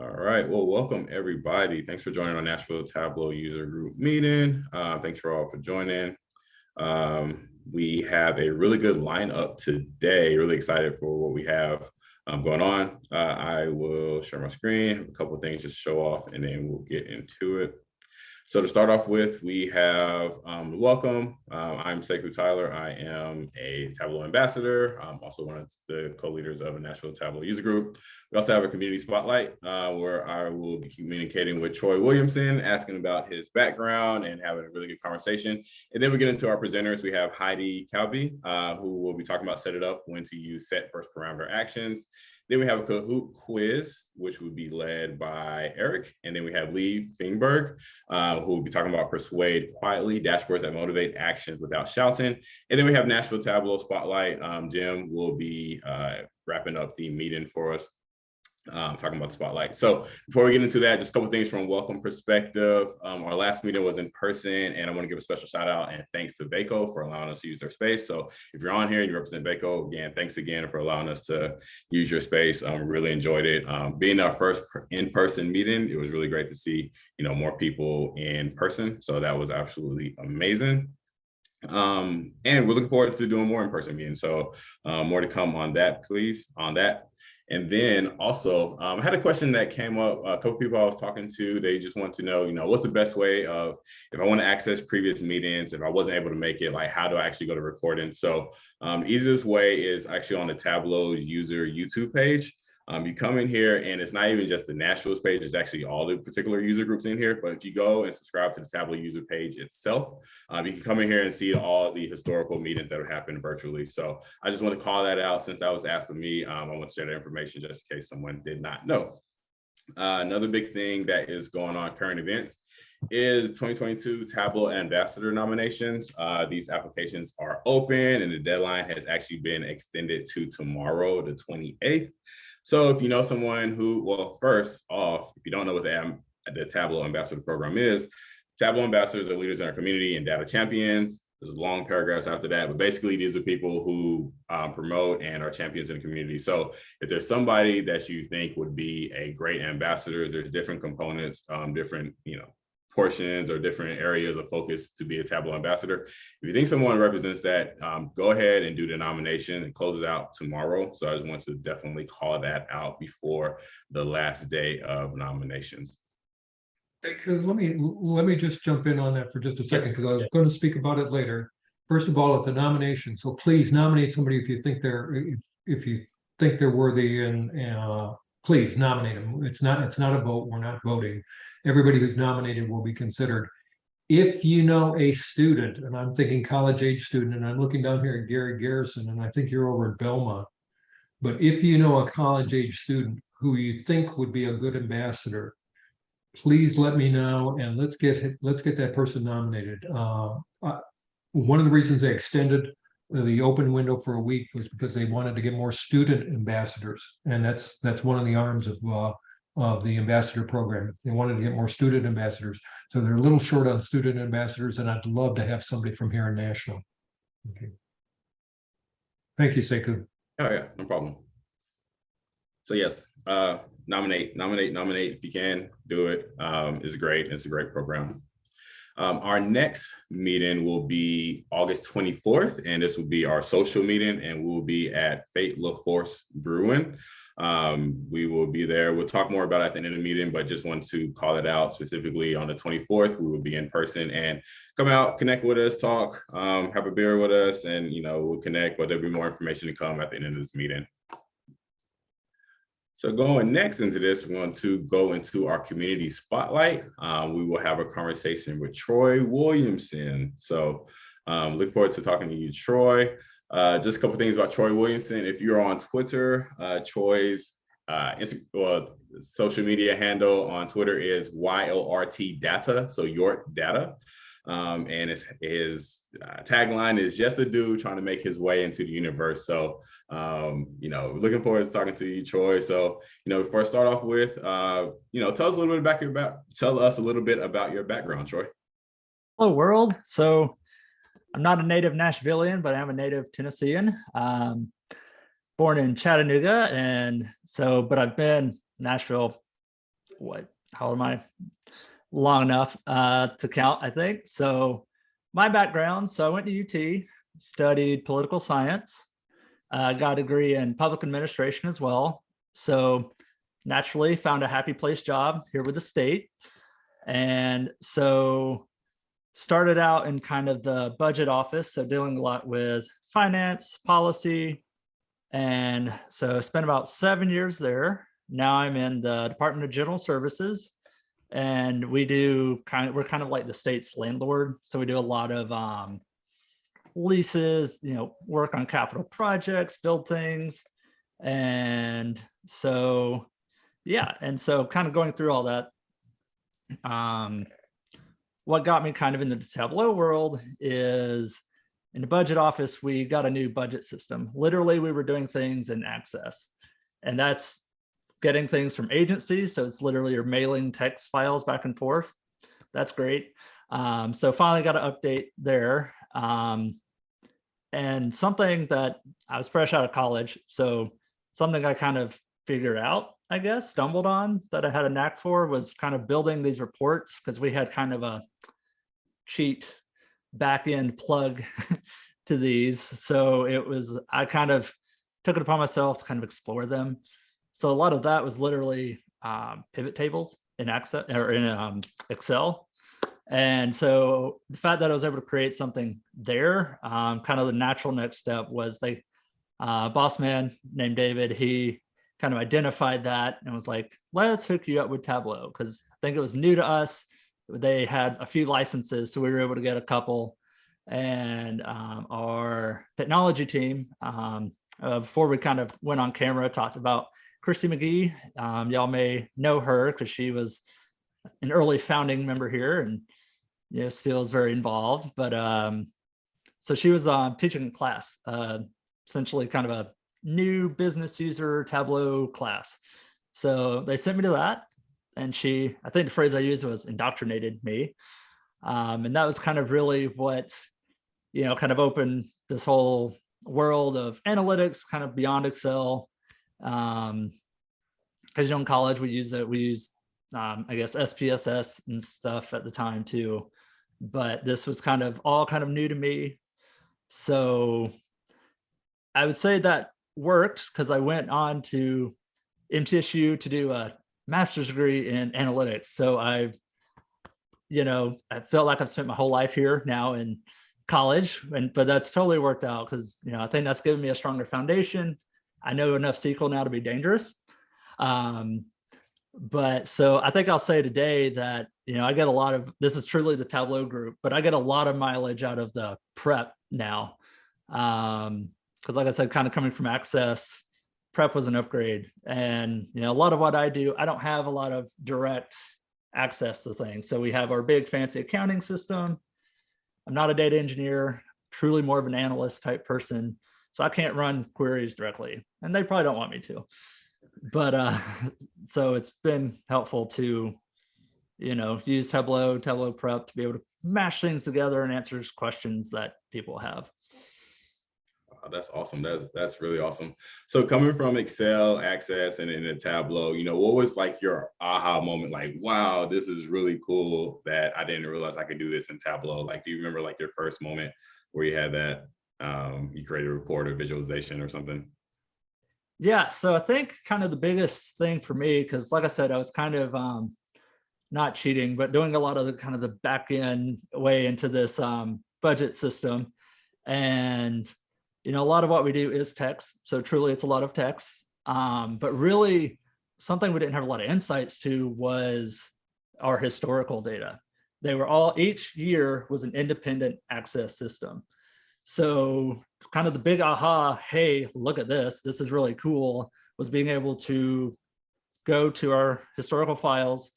All right. Well, welcome everybody. Thanks for joining our Nashville Tableau user group meeting. Thanks for all for joining. We have a really good lineup today. Really excited for what we have going on. I will share my screen, a couple of things just show off, and then we'll get into it. So to start off with, we have welcome. I'm Sekou Tyler. I am a Tableau ambassador. I'm also one of the co-leaders of a Nashville Tableau user group. We also have a community spotlight where I will be communicating with Troy Williamson, asking about his background and having a really good conversation. And then we get into our presenters. We have Heidi Kalbe, who will be talking about set it up, when to use set first parameter actions. Then we have a Kahoot quiz, which would be led by Eric. And then we have Lee Feinberg, who will be talking about Persuade quietly, dashboards that motivate actions without shouting. And then we have Nashville Tableau Spotlight. Jim will be wrapping up the meeting for us, talking about the spotlight. So before we get into that, just a couple of things from a welcome perspective. Our last meeting was in person, and I want to give a special shout out and thanks to Vaco for allowing us to use their space. So if you're on here and you represent Vaco, again, thanks again for allowing us to use your space. Really enjoyed it. Being our first in-person meeting, it was really great to see, more people in person. So that was absolutely amazing. And we're looking forward to doing more in-person meetings. So more to come on that, please, on that. And then also, I had a question that came up. A couple people I was talking to, they just want to know, what's the best way of, if I want to access previous meetings, if I wasn't able to make it, like how do I actually go to recording? So the easiest way is actually on the Tableau user YouTube page. You come in here and it's not even just the Nashville's page, it's actually all the particular user groups in here. But if you go and subscribe to the Tableau user page itself, you can come in here and see all the historical meetings that have happened virtually. So I just want to call that out since that was asked of me. I want to share that information just in case someone did not know. Another big thing that is going on, current events, is 2022 Tableau Ambassador nominations. These applications are open and the deadline has actually been extended to tomorrow, the 28th. So if you know someone who, well, first off, if you don't know what the Tableau Ambassador program is, Tableau ambassadors are leaders in our community and data champions. There's long paragraphs after that, but basically these are people who promote and are champions in the community. So if there's somebody that you think would be a great ambassador, there's different components, different, portions or different areas of focus to be a Tableau ambassador. If you think someone represents that, go ahead and do the nomination. It closes out tomorrow. So I just want to definitely call that out before the last day of nominations. Let me just jump in on that for just a second, because I was going to speak about it later. First of all, it's a nomination, so please nominate somebody if you think they're worthy, and please nominate them. It's not a vote. We're not voting. Everybody who's nominated will be considered. If you know a student, and I'm thinking college age student, and I'm looking down here at Gary Garrison, and I think you're over at Belmont. But if you know a college age student who you think would be a good ambassador, please let me know, and let's get that person nominated. One of the reasons they extended the open window for a week was because they wanted to get more student ambassadors, and that's one of the arms of the ambassador program. They wanted to get more student ambassadors, so they're a little short on student ambassadors, and I'd love to have somebody from here in Nashville. Okay. Thank you, Sekou. Oh yeah, no problem. So yes, nominate if you can. Do it. It's great. It's a great program. Our next meeting will be August 24th, and this will be our social meeting, and we'll be at Fate La Force Brewing. We will be there. We'll talk more about it at the end of the meeting, but just want to call it out specifically on the 24th. We will be in person, and come out, connect with us, talk, have a beer with us, and we'll connect, but there'll be more information to come at the end of this meeting. So going next into this, we want to go into our community spotlight. We will have a conversation with Troy Williamson. So look forward to talking to you, Troy. Just a couple things about Troy Williamson. If you're on Twitter, Troy's social media handle on Twitter is YORT Data, so Yort Data. And his tagline is just a dude trying to make his way into the universe. So, looking forward to talking to you, Troy. So, before I start off with, tell us a little bit about your background, Troy. Hello, world. So, I'm not a native Nashvilleian, but I'm a native Tennessean. Born in Chattanooga, but I've been in Nashville how old am I? Long enough to count, I think. So my background, so I went to UT, studied political science, got a degree in public administration as well. So naturally found a happy place job here with the state. And so started out in kind of the budget office, so dealing a lot with finance, policy. And so spent about 7 years there. Now I'm in the Department of General Services, and we're kind of like the state's landlord. So we do a lot of leases, work on capital projects, build things. And so, yeah. And so kind of going through all that, what got me kind of into the Tableau world is in the budget office, we got a new budget system. Literally, we were doing things in Access, and that's getting things from agencies. So it's literally you're mailing text files back and forth. That's great. So finally got an update there. And something that I was fresh out of college. So something I kind of figured out, I guess, stumbled on that I had a knack for was kind of building these reports, because we had kind of a cheat back-end plug to these. So I kind of took it upon myself to kind of explore them. So a lot of that was literally pivot tables in Access or in Excel. And so the fact that I was able to create something there, kind of the natural next step was boss man named David, he kind of identified that and was like, let's hook you up with Tableau, because I think it was new to us. They had a few licenses, so we were able to get a couple. And our technology team, before we kind of went on camera, talked about Christy Mcgee. Y'all may know her because she was an early founding member here, and still is very involved. But so she was teaching a class, essentially kind of a new business user Tableau class. So they sent me to that, and I think the phrase I used was indoctrinated me. And that was kind of really what, kind of opened this whole world of analytics, kind of beyond Excel. Because in college we used I guess SPSS and stuff at the time too, but this was all kind of new to me. So I would say that worked, because I went on to MTSU to do a master's degree in analytics. So I felt like I've spent my whole life here now in college, but that's totally worked out, because I think that's given me a stronger foundation. I know enough SQL now to be dangerous. But so I think I'll say today that, I get this is truly the Tableau group, but I get a lot of mileage out of the prep now. Because like I said, kind of coming from Access, prep was an upgrade. And, a lot of what I do, I don't have a lot of direct access to things. So we have our big fancy accounting system. I'm not a data engineer, truly more of an analyst type person. So I can't run queries directly, and they probably don't want me to. But so it's been helpful to, use Tableau prep to be able to mash things together and answer questions that people have. Oh, that's awesome. That's really awesome. So coming from Excel, Access, and in Tableau, what was like your aha moment? Like, wow, this is really cool that I didn't realize I could do this in Tableau. Like, do you remember like your first moment where you had that, you created a report or visualization or something? Yeah, so I think kind of the biggest thing for me, because like I said, I was kind of not cheating, but doing a lot of the kind of the back end way into this budget system. And, a lot of what we do is text. So truly it's a lot of text. But really something we didn't have a lot of insights to was our historical data. Each year was an independent access system. So kind of the big aha, hey, look at this is really cool, was being able to go to our historical files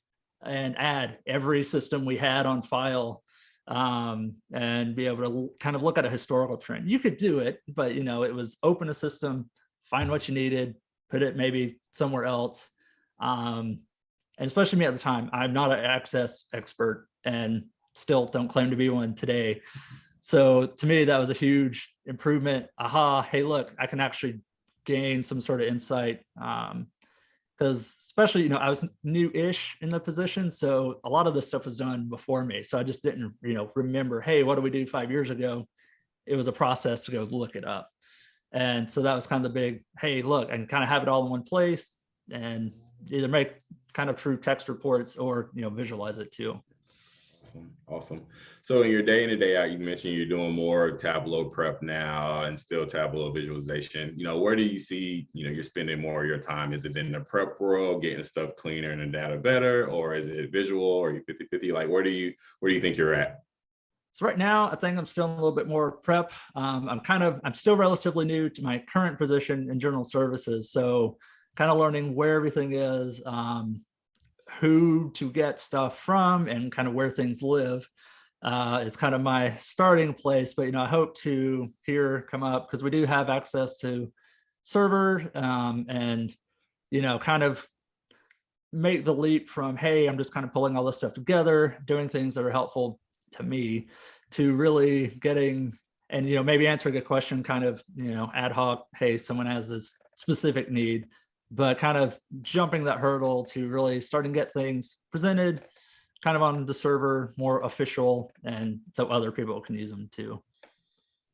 and add every system we had on file, and be able to kind of look at a historical trend. You could do it, but it was open a system, find what you needed, put it maybe somewhere else. And especially me at the time, I'm not an access expert and still don't claim to be one today. So to me, that was a huge improvement. Aha, hey, look, I can actually gain some sort of insight. because especially, I was new-ish in the position. So a lot of this stuff was done before me. So I just didn't, remember, hey, what did we do 5 years ago? It was a process to go look it up. And so that was kind of the big, hey, look, and kind of have it all in one place and either make kind of true text reports or, visualize it too. Awesome. So in your day in and day out, you mentioned you're doing more Tableau prep now and still Tableau visualization. Where do you see, you're spending more of your time? Is it in the prep world, getting stuff cleaner and the data better, or is it visual, or you 50-50? Like, where do you think you're at? So right now, I think I'm still a little bit more prep. I'm still relatively new to my current position in journal services. So kind of learning where everything is, who to get stuff from, and kind of where things live is kind of my starting place. But, I hope to come up, because we do have access to server and, kind of make the leap from, hey, I'm just kind of pulling all this stuff together, doing things that are helpful to me, to really getting and maybe answering a question kind of ad hoc, hey, someone has this specific need, but kind of jumping that hurdle to really starting to get things presented kind of on the server, more official, and so other people can use them too.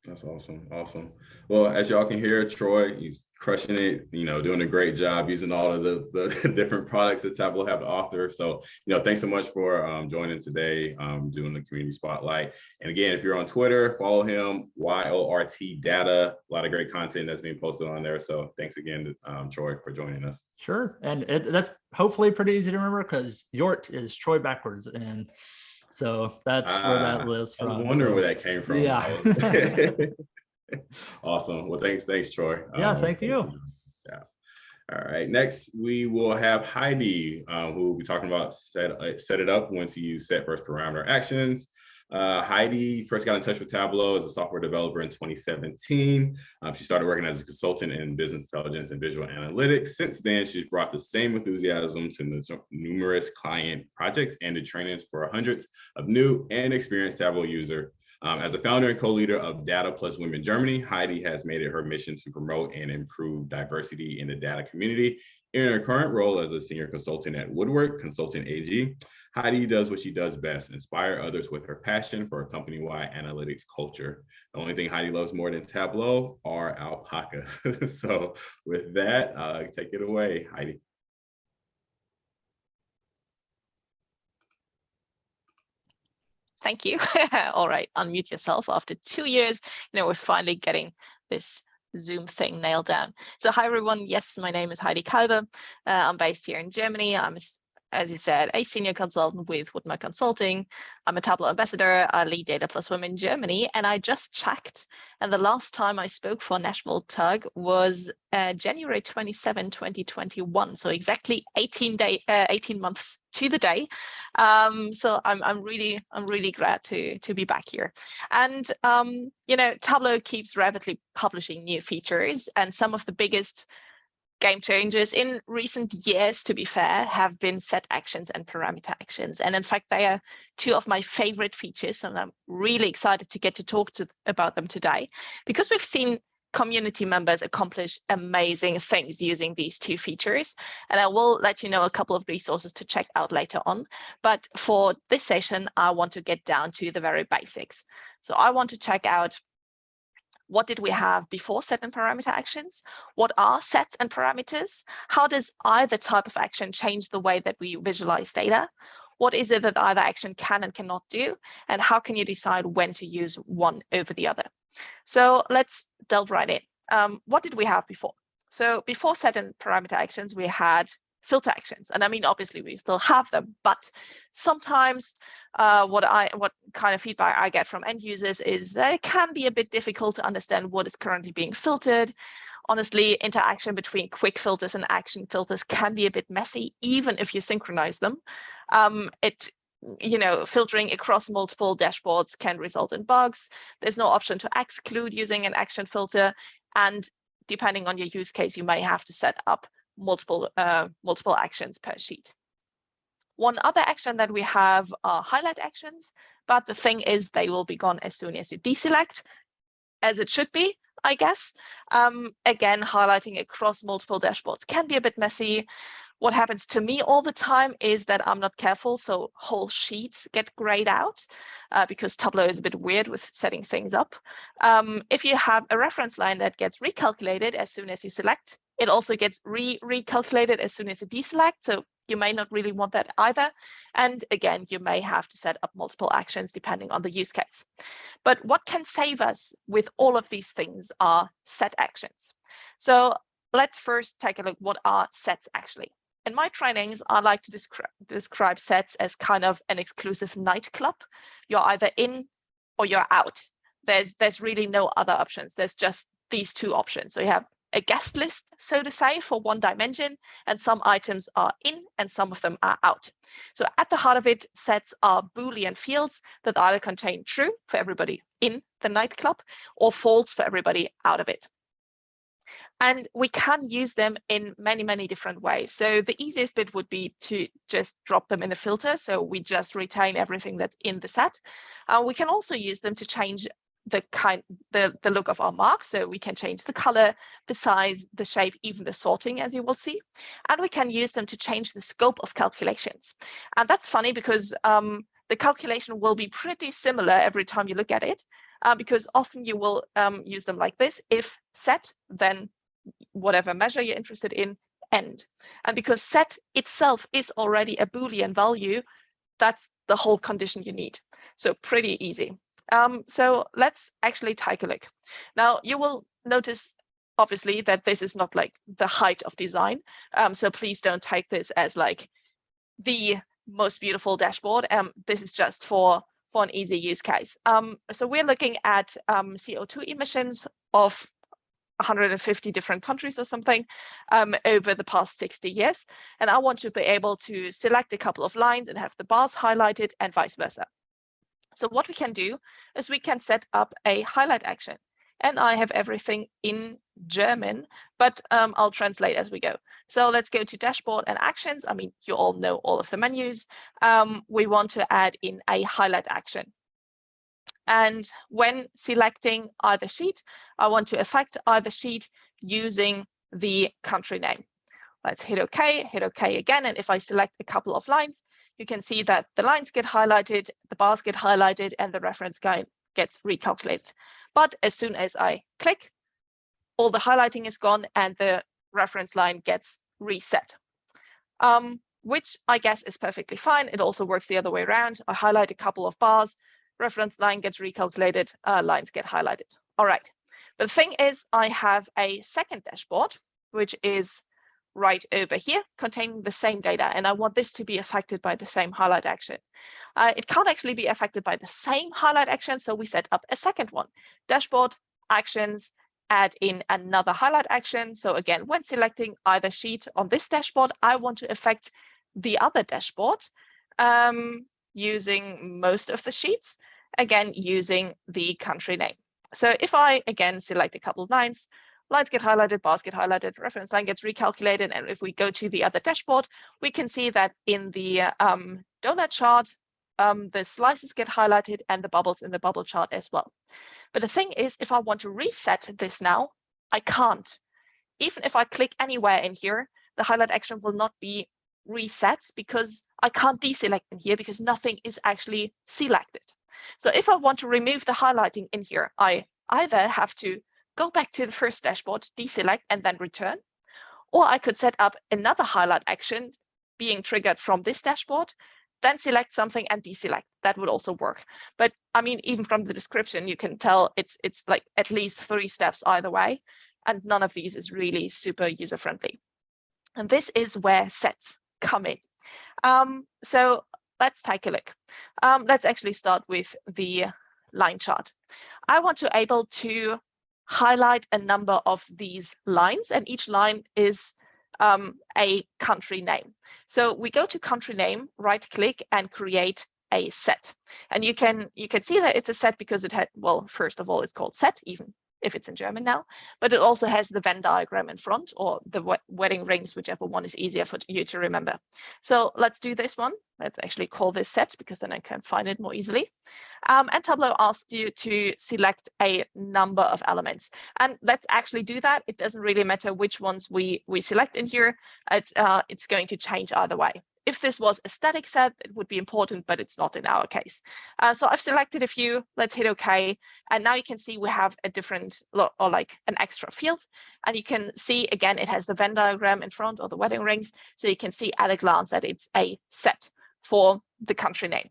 That's awesome. Awesome. Well, as y'all can hear, Troy, he's crushing it, doing a great job using all of the different products that Tableau have to offer. So, thanks so much for joining today, doing the community spotlight. And again, if you're on Twitter, follow him, YORT Data. A lot of great content that's being posted on there. So thanks again, Troy, for joining us. Sure. And that's hopefully pretty easy to remember, because Yort is Troy backwards. And so that's where that lives from. I was wondering where that came from. Yeah. Awesome. Well, thanks, Troy. Yeah, thank you. Yeah. All right. Next, we will have Heidi, who will be talking about set it up once you set first parameter actions. Heidi first got in touch with Tableau as a software developer in 2017. She started working as a consultant in business intelligence and visual analytics. Since then, she's brought the same enthusiasm to numerous client projects and to trainings for hundreds of new and experienced Tableau users. As a founder and co-leader of Data Plus Women Germany, Heidi has made it her mission to promote and improve diversity in the data community. In her current role as a senior consultant at Woodward Consulting AG, Heidi does what she does best: inspire others with her passion for a company-wide analytics culture. The only thing Heidi loves more than Tableau are alpacas. So with that, take it away, Heidi. Thank you. All right, unmute yourself. After 2 years, we're finally getting this Zoom thing nailed down. So hi, everyone. Yes, my name is Heidi Kalbe. I'm based here in Germany. I'm, as you said, a senior consultant with Woodward Consulting. I'm a Tableau ambassador. I lead Data Plus Women Germany. And I just checked. And the last time I spoke for Nashville TUG was January 27, 2021. So exactly 18 months to the day. So I'm really glad to be back here. And Tableau keeps rapidly publishing new features, and some of the biggest game changers in recent years, to be fair, have been set actions and parameter actions. And in fact, they are two of my favorite features, and I'm really excited to get to talk about them today, because we've seen community members accomplish amazing things using these two features. And I will let you know a couple of resources to check out later on. But for this session, I want to get down to the very basics. So I want to check out, what did we have before set and parameter actions? What are sets and parameters? How does either type of action change the way that we visualize data? What is it that either action can and cannot do? And how can you decide when to use one over the other? So let's delve right in. What did we have before? So before set and parameter actions, we had filter actions. And I mean, obviously we still have them, but sometimes what kind of feedback I get from end users is that it can be a bit difficult to understand what is currently being filtered. Honestly, interaction between quick filters and action filters can be a bit messy, even if you synchronize them. Filtering across multiple dashboards can result in bugs. There's no option to exclude using an action filter. And depending on your use case, you may have to set up multiple actions per sheet. One other action that we have are highlight actions, but the thing is they will be gone as soon as you deselect, as it should be, I guess. Again, highlighting across multiple dashboards can be a bit messy. What happens to me all the time is that I'm not careful, so whole sheets get grayed out because Tableau is a bit weird with setting things up. If you have a reference line that gets recalculated as soon as you select, it also gets recalculated as soon as you deselect, so you may not really want that either. And again, you may have to set up multiple actions depending on the use case. But what can save us with all of these things are set actions. So let's first take a look, what are sets actually? In my trainings, I like to describe sets as kind of an exclusive nightclub. You're either in or you're out. There's really no other options. There's just these two options. So you have a guest list, so to say, for one dimension, and some items are in and some of them are out. So at the heart of it, sets are Boolean fields that either contain true for everybody in the nightclub or false for everybody out of it. And we can use them in many, many different ways. So the easiest bit would be to just drop them in the filter. So we just retain everything that's in the set. We can also use them to change the look of our marks. So we can change the color, the size, the shape, even the sorting, as you will see. And we can use them to change the scope of calculations. And that's funny because the calculation will be pretty similar every time you look at it, because often you will use them like this: if set, then whatever measure you're interested in, end. And because set itself is already a Boolean value, that's the whole condition you need. So pretty easy. So let's actually take a look. Now you will notice, obviously, that this is not like the height of design. So please don't take this as like the most beautiful dashboard. This is just for an easy use case. So we're looking at CO2 emissions of 150 different countries or something over the past 60 years. And I want to be able to select a couple of lines and have the bars highlighted and vice versa. So what we can do is we can set up a highlight action. And I have everything in German, but I'll translate as we go. So let's go to dashboard and actions. I mean, you all know all of the menus. We want to add in a highlight action. And when selecting either sheet, I want to affect either sheet using the country name. Let's hit OK again. And if I select a couple of lines, you can see that the lines get highlighted, the bars get highlighted, and the reference guide gets recalculated. But as soon as I click, all the highlighting is gone and the reference line gets reset, which I guess is perfectly fine. It also works the other way around. I highlight a couple of bars, reference line gets recalculated, lines get highlighted. All right. But the thing is, I have a second dashboard, which is right over here, containing the same data, and I want this to be affected by the same highlight action. It can't actually be affected by the same highlight action, so we set up a second one. Dashboard, actions, add in another highlight action. So again, when selecting either sheet on this dashboard, I want to affect the other dashboard using most of the sheets, again, using the country name. So if I, again, select a couple of lines get highlighted, bars get highlighted, reference line gets recalculated. And if we go to the other dashboard, we can see that in the donut chart, the slices get highlighted and the bubbles in the bubble chart as well. But the thing is, if I want to reset this now, I can't. Even if I click anywhere in here, the highlight action will not be reset because I can't deselect in here because nothing is actually selected. So if I want to remove the highlighting in here, I either have to go back to the first dashboard, deselect, and then return. Or I could set up another highlight action being triggered from this dashboard, then select something and deselect. That would also work. But I mean, even from the description, you can tell it's like at least 3 steps either way. And none of these is really super user-friendly. And this is where sets come in. So let's take a look. Let's actually start with the line chart. I want to be able to highlight a number of these lines, and each line is a country name. So we go to country name, right click, and create a set. And you can see that it's a set because it had, well, first of all, it's called set, even if it's in German now, but it also has the Venn diagram in front, or the wedding rings, whichever one is easier for you to remember. So let's do this one. Let's actually call this set, because then I can find it more easily. And Tableau asks you to select a number of elements. And let's actually do that. It doesn't really matter which ones we select in here. It's going to change either way. If this was a static set, it would be important, but it's not in our case. So I've selected a few. Let's hit OK. And now you can see we have a different, or like an extra field. And you can see, again, it has the Venn diagram in front, or the wedding rings. So you can see at a glance that it's a set for the country name.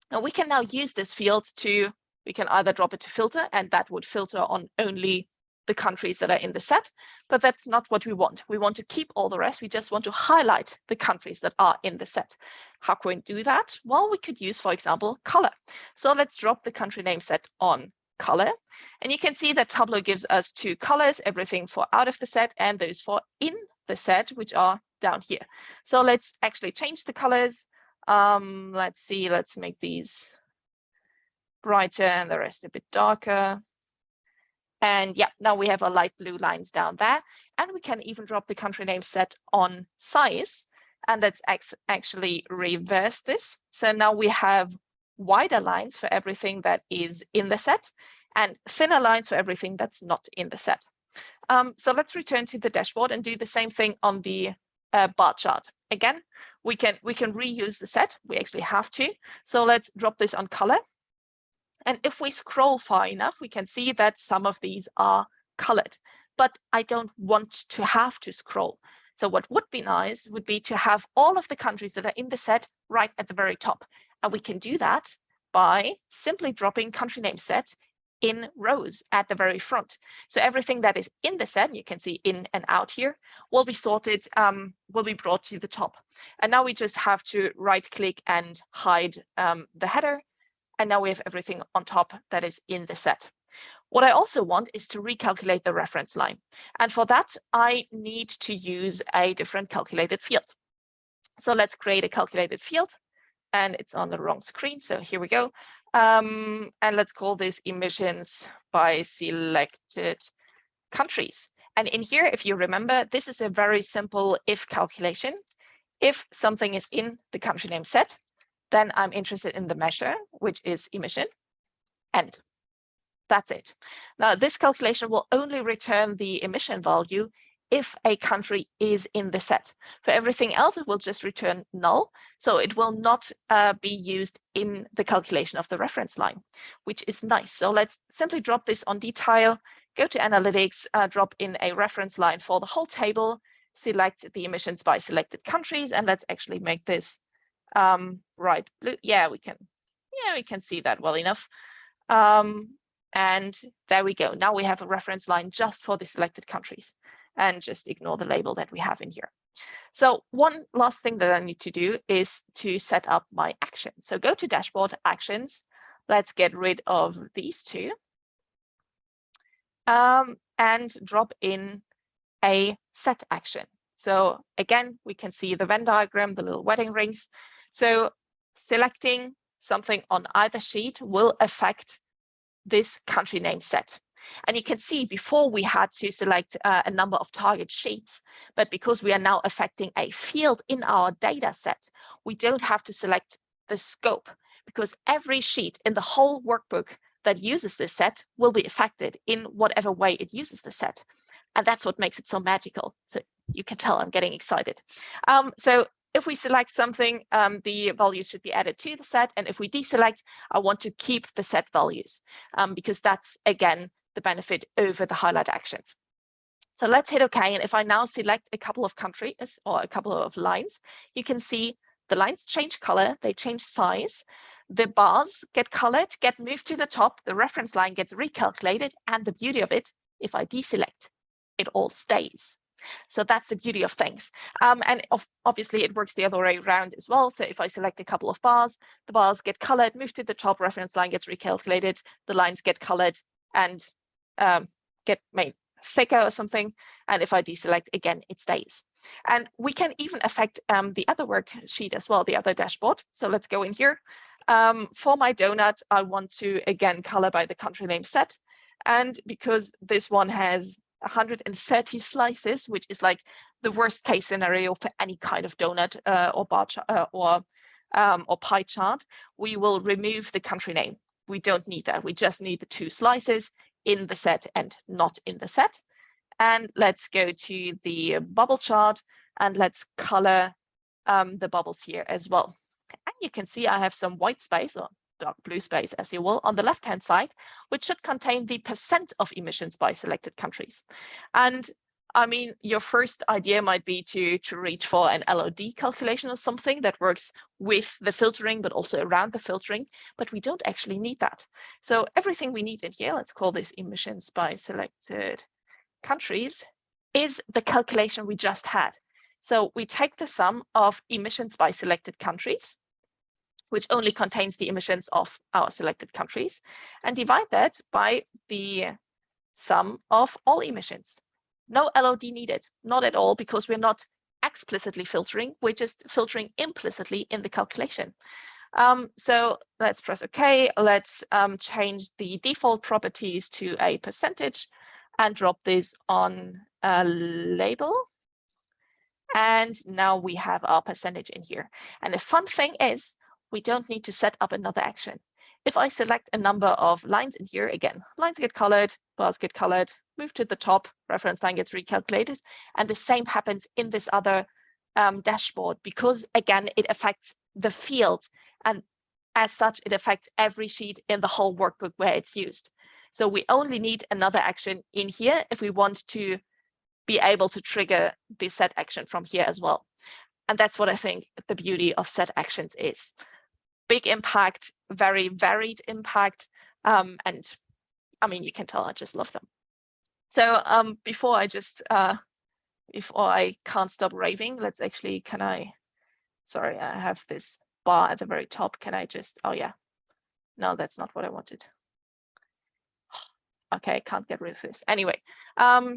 And we can now use this field to, we can either drop it to filter, and that would filter on only the countries that are in the set, but that's not what we want. We want to keep all the rest. We just want to highlight the countries that are in the set. How can we do that? Well, we could use, for example, color. So let's drop the country name set on color. And you can see that Tableau gives us 2 colors, everything for out of the set and those for in the set, which are down here. So let's actually change the colors. Let's see, let's make these brighter and the rest a bit darker. And yeah, now we have a light blue lines down there, and we can even drop the country name set on size. And let's actually reverse this. So now we have wider lines for everything that is in the set, and thinner lines for everything that's not in the set. So let's return to the dashboard and do the same thing on the bar chart. Again, we can reuse the set. We actually have to. So let's drop this on color. And if we scroll far enough, we can see that some of these are colored, but I don't want to have to scroll. So what would be nice would be to have all of the countries that are in the set right at the very top. And we can do that by simply dropping country name set in rows at the very front. So everything that is in the set, you can see in and out here, will be sorted, will be brought to the top. And now we just have to right click and hide the header. And now we have everything on top that is in the set. What I also want is to recalculate the reference line. And for that, I need to use a different calculated field. So let's create a calculated field. And it's on the wrong screen. So here we go. And let's call this emissions by selected countries. And in here, if you remember, this is a very simple if calculation. If something is in the country name set, then I'm interested in the measure, which is emission, and that's it. Now, this calculation will only return the emission value if a country is in the set. For everything else, it will just return null. So it will not be used in the calculation of the reference line, which is nice. So let's simply drop this on detail, go to analytics, drop in a reference line for the whole table, select the emissions by selected countries, and let's actually make this right blue. Yeah, we can see that well enough. And there we go. Now we have a reference line just for the selected countries, and just ignore the label that we have in here. So one last thing that I need to do is to set up my action. So go to dashboard actions. Let's get rid of these 2 and drop in a set action. So again, we can see the Venn diagram, the little wedding rings. So selecting something on either sheet will affect this country name set. And you can see before we had to select a number of target sheets, but because we are now affecting a field in our data set, we don't have to select the scope, because every sheet in the whole workbook that uses this set will be affected in whatever way it uses the set. And that's what makes it so magical. So you can tell I'm getting excited. So if we select something, the values should be added to the set. And if we deselect, I want to keep the set values because that's, again, the benefit over the highlight actions. So let's hit OK. And if I now select a couple of countries or a couple of lines, you can see the lines change color, they change size. The bars get colored, get moved to the top, the reference line gets recalculated, and the beauty of it, if I deselect, it all stays. So that's the beauty of things. And obviously it works the other way around as well. So if I select a couple of bars, the bars get colored, moved to the top, reference line gets recalculated, the lines get colored and get made thicker or something. And if I deselect, again, it stays. And we can even affect the other worksheet as well, the other dashboard. So let's go in here. For my donut, I want to, again, color by the country name set. And because this one has 130 slices, which is like the worst case scenario for any kind of donut or bar chart or pie chart, we will remove the country name. We don't need that. We just need the 2 slices in the set and not in the set. And let's go to the bubble chart and let's color the bubbles here as well. And you can see I have some white space, or dark blue space as you will, on the left-hand side, which should contain the % of emissions by selected countries. And I mean, your first idea might be to reach for an LOD calculation or something that works with the filtering, but also around the filtering, but we don't actually need that. So everything we need in here, let's call this emissions by selected countries, is the calculation we just had. So we take the sum of emissions by selected countries, which only contains the emissions of our selected countries, and divide that by the sum of all emissions. No LOD needed, not at all, because we're not explicitly filtering, we're just filtering implicitly in the calculation. So let's press OK. Let's change the default properties to a percentage and drop this on a label. And now we have our percentage in here. And the fun thing is, we don't need to set up another action. If I select a number of lines in here, again, lines get colored, bars get colored, move to the top, reference line gets recalculated, and the same happens in this other dashboard, because again, it affects the fields, and as such, it affects every sheet in the whole workbook where it's used. So we only need another action in here if we want to be able to trigger the set action from here as well. And that's what I think the beauty of set actions is. Big impact, very varied impact, and I mean, you can tell I just love them. So before I can't stop raving, let's actually, sorry, I have this bar at the very top. Can I just, oh yeah, no, that's not what I wanted. Okay, I can't get rid of this. Anyway,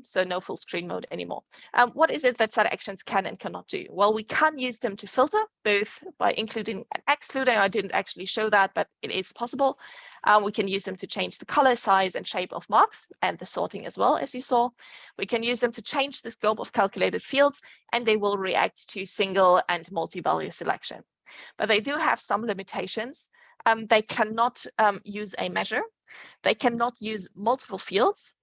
so no full screen mode anymore. What is it that set actions can and cannot do? Well, we can use them to filter, both by including and excluding. I didn't actually show that, but it is possible. We can use them to change the color, size, and shape of marks, and the sorting as well, as you saw. We can use them to change the scope of calculated fields, and they will react to single and multi-value selection. But they do have some limitations. They cannot use a measure. They cannot use multiple fields.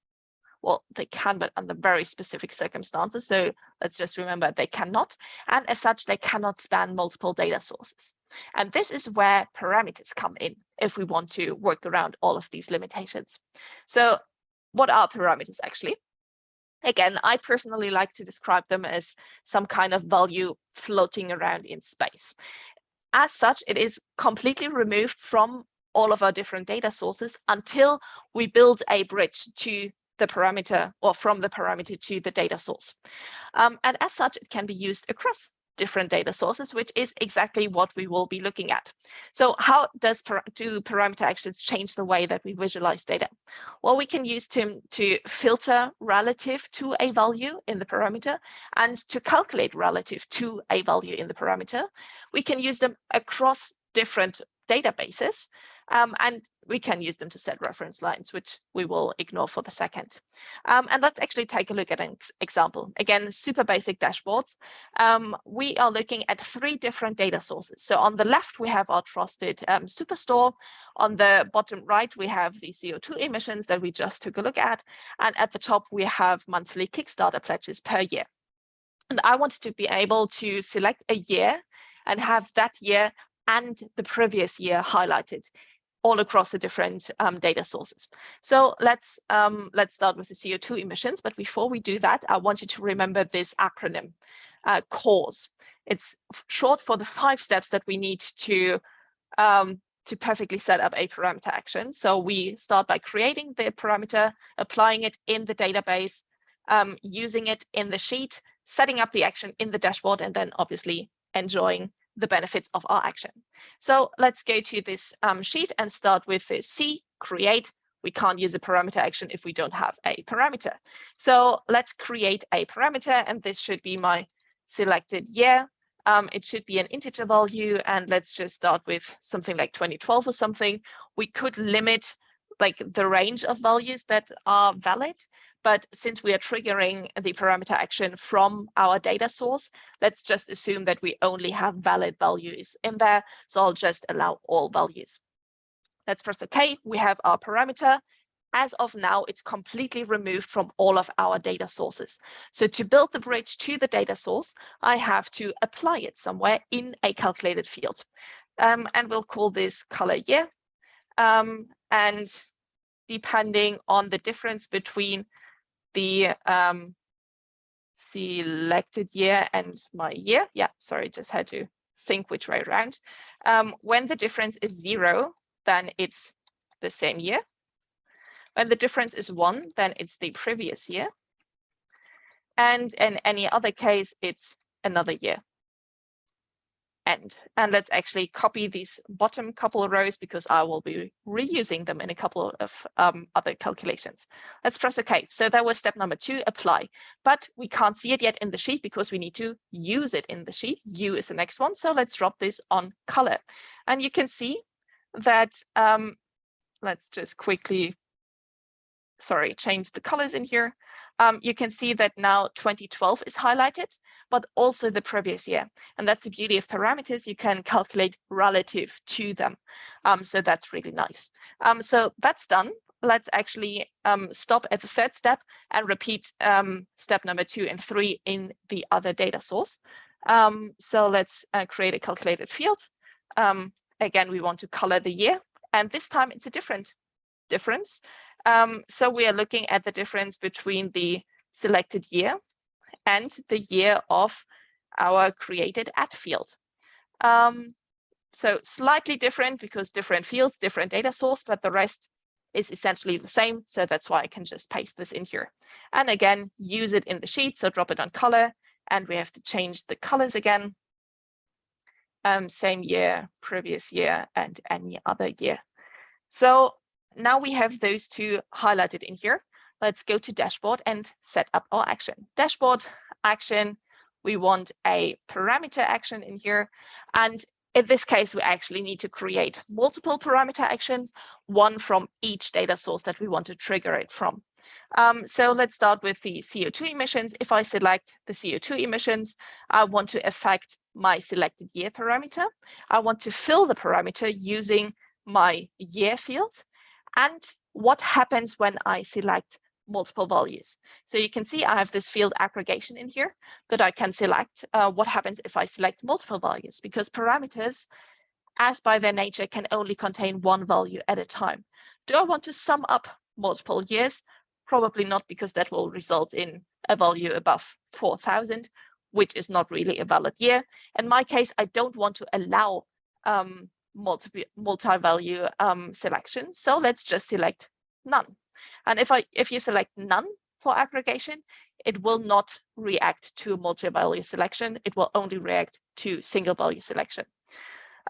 Well, they can, but under very specific circumstances. So let's just remember they cannot. And as such, they cannot span multiple data sources. And this is where parameters come in if we want to work around all of these limitations. So what are parameters actually? Again, I personally like to describe them as some kind of value floating around in space. As such, it is completely removed from all of our different data sources until we build a bridge to the parameter, or from the parameter to the data source. And as such, it can be used across different data sources, which is exactly what we will be looking at. So how do parameter actions change the way that we visualize data? Well, we can use them to filter relative to a value in the parameter and to calculate relative to a value in the parameter. We can use them across different databases, and we can use them to set reference lines, which we will ignore for the second. And let's actually take a look at an example. Again, super basic dashboards. We are looking at 3 different data sources. So on the left, we have our trusted superstore. On the bottom right, we have the CO2 emissions that we just took a look at. And at the top, we have monthly Kickstarter pledges per year. And I wanted to be able to select a year and have that year and the previous year highlighted all across the different data sources. So let's start with the CO2 emissions. But before we do that, I want you to remember this acronym, CAUSE. It's short for the 5 steps that we need to perfectly set up a parameter action. So we start by creating the parameter, applying it in the database, using it in the sheet, setting up the action in the dashboard, and then obviously enjoying the benefits of our action. So let's go to this sheet and start with the C, create. We can't use a parameter action if we don't have a parameter. So let's create a parameter, and this should be my selected year. It should be an integer value, and let's just start with something like 2012 or something. We could limit like the range of values that are valid. But since we are triggering the parameter action from our data source, let's just assume that we only have valid values in there. So I'll just allow all values. Let's press OK. We have our parameter. As of now, it's completely removed from all of our data sources. So to build the bridge to the data source, I have to apply it somewhere in a calculated field. And we'll call this color year. And depending on the difference between the selected year and my year, just had to think which way around. When the difference is 0, then it's the same year. When the difference is 1, then it's the previous year. And in any other case, it's another year. And let's actually copy these bottom couple of rows because I will be reusing them in a couple of other calculations. Let's press OK. So that was step number 2, apply. But we can't see it yet in the sheet because we need to use it in the sheet. U is the next one. So let's drop this on color. And you can see that, let's just quickly, change the colors in here. You can see that now 2012 is highlighted, but also the previous year. And that's the beauty of parameters. You can calculate relative to them. So that's really nice. So that's done. Let's actually stop at the 3rd step and repeat step number 2 and 3 in the other data source. So let's create a calculated field. Again, we want to color the year. And this time it's a different difference. So we are looking at the difference between the selected year and the year of our created at field. So slightly different because different fields, different data source, but the rest is essentially the same. So that's why I can just paste this in here. And again, use it in the sheet. So drop it on color, and we have to change the colors again. Same year, previous year, and any other year. So now we have those 2 highlighted in here. Let's go to dashboard and set up our action. Dashboard action, we want a parameter action in here. And in this case, we actually need to create multiple parameter actions, one from each data source that we want to trigger it from. So let's start with the CO2 emissions. If I select the CO2 emissions, I want to affect my selected year parameter. I want to fill the parameter using my year field. And what happens when I select multiple values. So you can see I have this field aggregation in here that I can select. What happens if I select multiple values? Because parameters, as by their nature, can only contain one value at a time. Do I want to sum up multiple years? Probably not, because that will result in a value above 4,000, which is not really a valid year. In my case, I don't want to allow multi-value selection. So let's just select none. And if you select none for aggregation, it will not react to multi-value selection. It will only react to single value selection.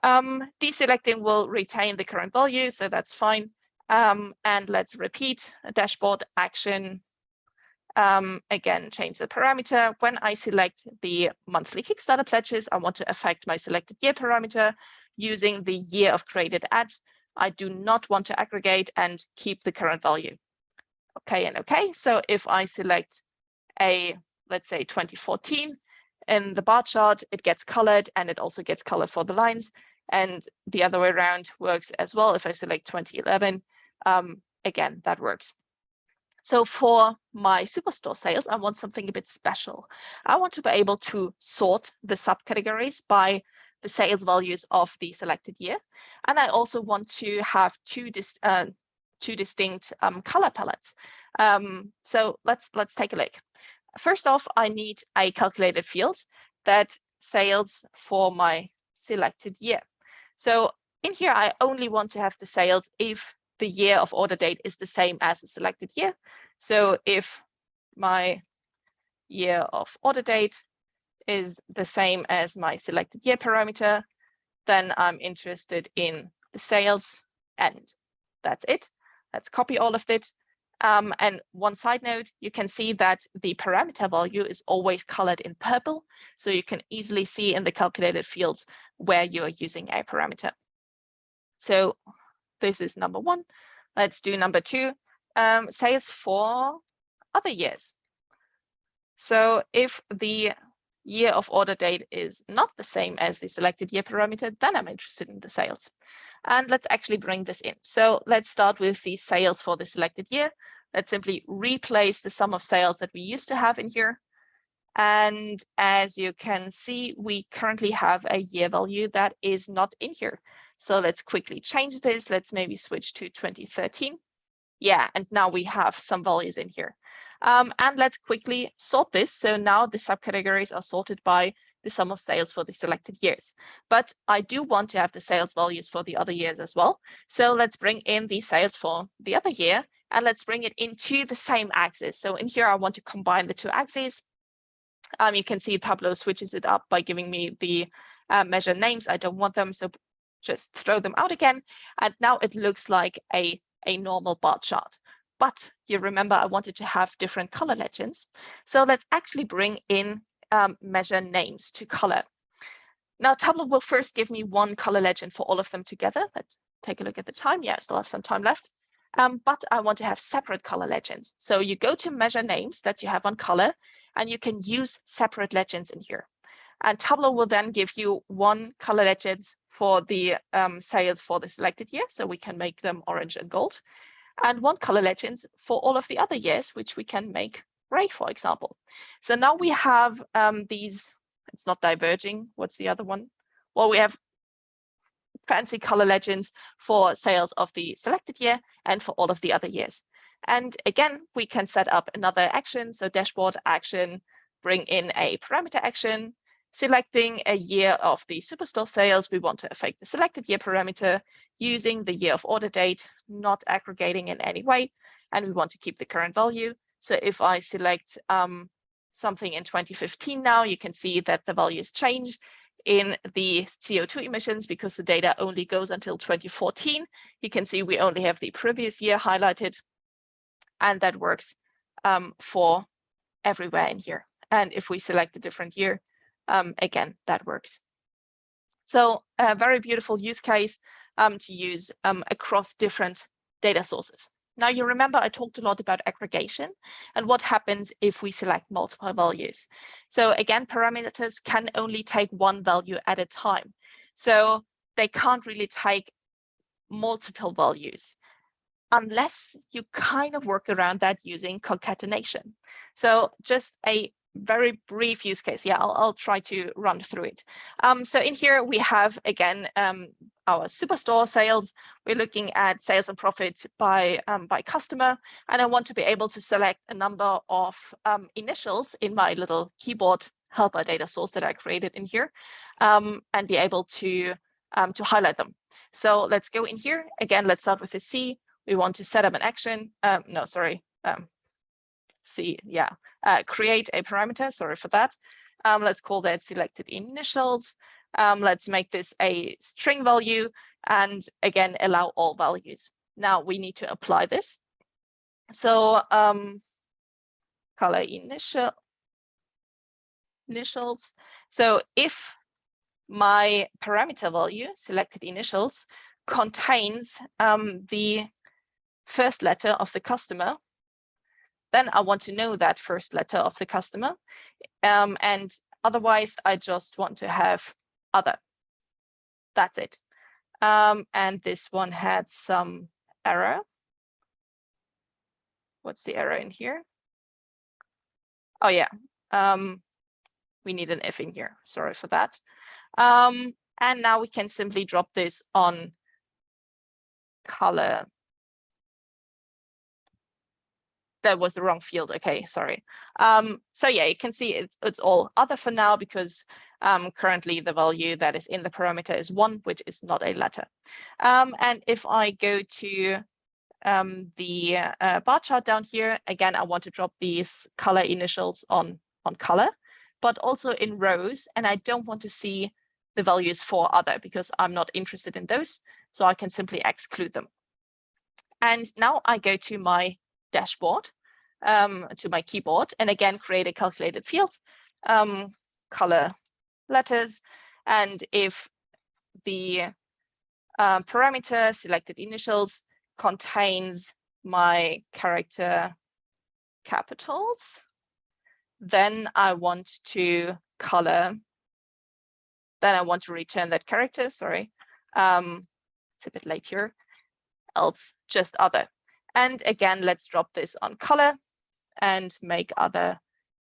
Deselecting will retain the current value, so that's fine. And let's repeat a dashboard action. Again, change the parameter. When I select the monthly Kickstarter pledges, I want to affect my selected year parameter using the year of created ad. I do not want to aggregate and keep the current value. Okay and okay. So if I select let's say 2014 in the bar chart, it gets colored, and it also gets colored for the lines. And the other way around works as well. If I select 2011, again, that works. So for my Superstore sales, I want something a bit special. I want to be able to sort the subcategories by the sales values of the selected year. And I also want to have two distinct color palettes. So let's take a look. First off, I need a calculated field that sales for my selected year. So in here, I only want to have the sales if the year of order date is the same as the selected year. So if my year of order date is the same as my selected year parameter, then I'm interested in the sales, and that's it. Let's copy all of it. And one side note, you can see that the parameter value is always colored in purple. So you can easily see in the calculated fields where you are using a parameter. So this is number one. Let's do number 2, sales for other years. So if the year of order date is not the same as the selected year parameter, then I'm interested in the sales. And let's actually bring this in. So let's start with the sales for the selected year. Let's simply replace the sum of sales that we used to have in here. And as you can see, we currently have a year value that is not in here. So let's quickly change this. Let's maybe switch to 2013. Yeah, and now we have some values in here. And let's quickly sort this. So now the subcategories are sorted by the sum of sales for the selected years. But I do want to have the sales values for the other years as well. So let's bring in the sales for the other year, and let's bring it into the same axis. So in here, I want to combine the 2 axes. You can see Tableau switches it up by giving me the measure names. I don't want them, so just throw them out again. And now it looks like a normal bar chart. But you remember I wanted to have different color legends. So let's actually bring in measure names to color. Now Tableau will first give me 1 color legend for all of them together. Let's take a look at the time. Yeah, I still have some time left. But I want to have separate color legends. So you go to measure names that you have on color, and you can use separate legends in here. And Tableau will then give you 1 color legends for the sales for the selected year, so we can make them orange and gold, and 1 color legends for all of the other years, which we can make gray, for example. So now we have these, it's not diverging. What's the other one? Well, we have fancy color legends for sales of the selected year and for all of the other years. And again, we can set up another action. So dashboard action, bring in a parameter action, selecting a year of the superstore sales. We want to affect the selected year parameter using the year of order date, not aggregating in any way. And we want to keep the current value. So if I select something in 2015 now, you can see that the values change in the CO2 emissions because the data only goes until 2014. You can see we only have the previous year highlighted, and that works for everywhere in here. And if we select a different year, again, that works. So a very beautiful use case to use across different data sources. Now you remember I talked a lot about aggregation and what happens if we select multiple values. So again, parameters can only take 1 value at a time. So they can't really take multiple values unless you kind of work around that using concatenation. So just a very brief use case. Yeah, I'll try to run through it. So in here we have, again, our superstore sales. We're looking at sales and profit by customer, and I want to be able to select a number of initials in my little keyboard helper data source that I created in here, and be able to highlight them. So let's go in here. Again, let's start with the C. We want to set up an action. C, yeah, create a parameter, sorry for that. Let's call that selected initials. Let's make this a string value, and again, allow all values. Now we need to apply this. So color initials. So if my parameter value, selected initials, contains the first letter of the customer, then I want to know that first letter of the customer. And otherwise, I just want to have other. That's it. And this one had some error. What's the error in here? Oh, yeah. We need an if in here. Sorry for that. And now we can simply drop this on color. That was the wrong field. Okay, sorry. So yeah, you can see it's all other for now because currently the value that is in the parameter is 1, which is not a letter. And if I go to the bar chart down here, again, I want to drop these color initials on color, but also in rows. And I don't want to see the values for other because I'm not interested in those. So I can simply exclude them. And now I go to my dashboard, to my keyboard, and again create a calculated field, color letters, and if the parameter selected initials contains my character capitals. Then I want to color. Then I want to return that character, sorry. It's a bit late here, else just other. And again, let's drop this on color and make other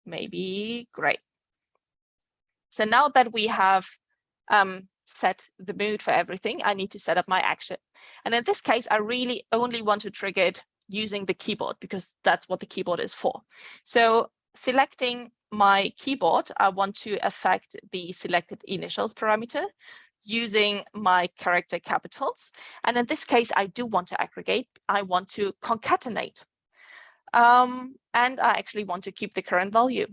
maybe gray. So now that we have set the mood for everything, I need to set up my action. And in this case, I really only want to trigger it using the keyboard because that's what the keyboard is for. So selecting my keyboard, I want to affect the selected initials parameter using my character capitals. And in this case, I do want to aggregate. I want to concatenate. And I actually want to keep the current value.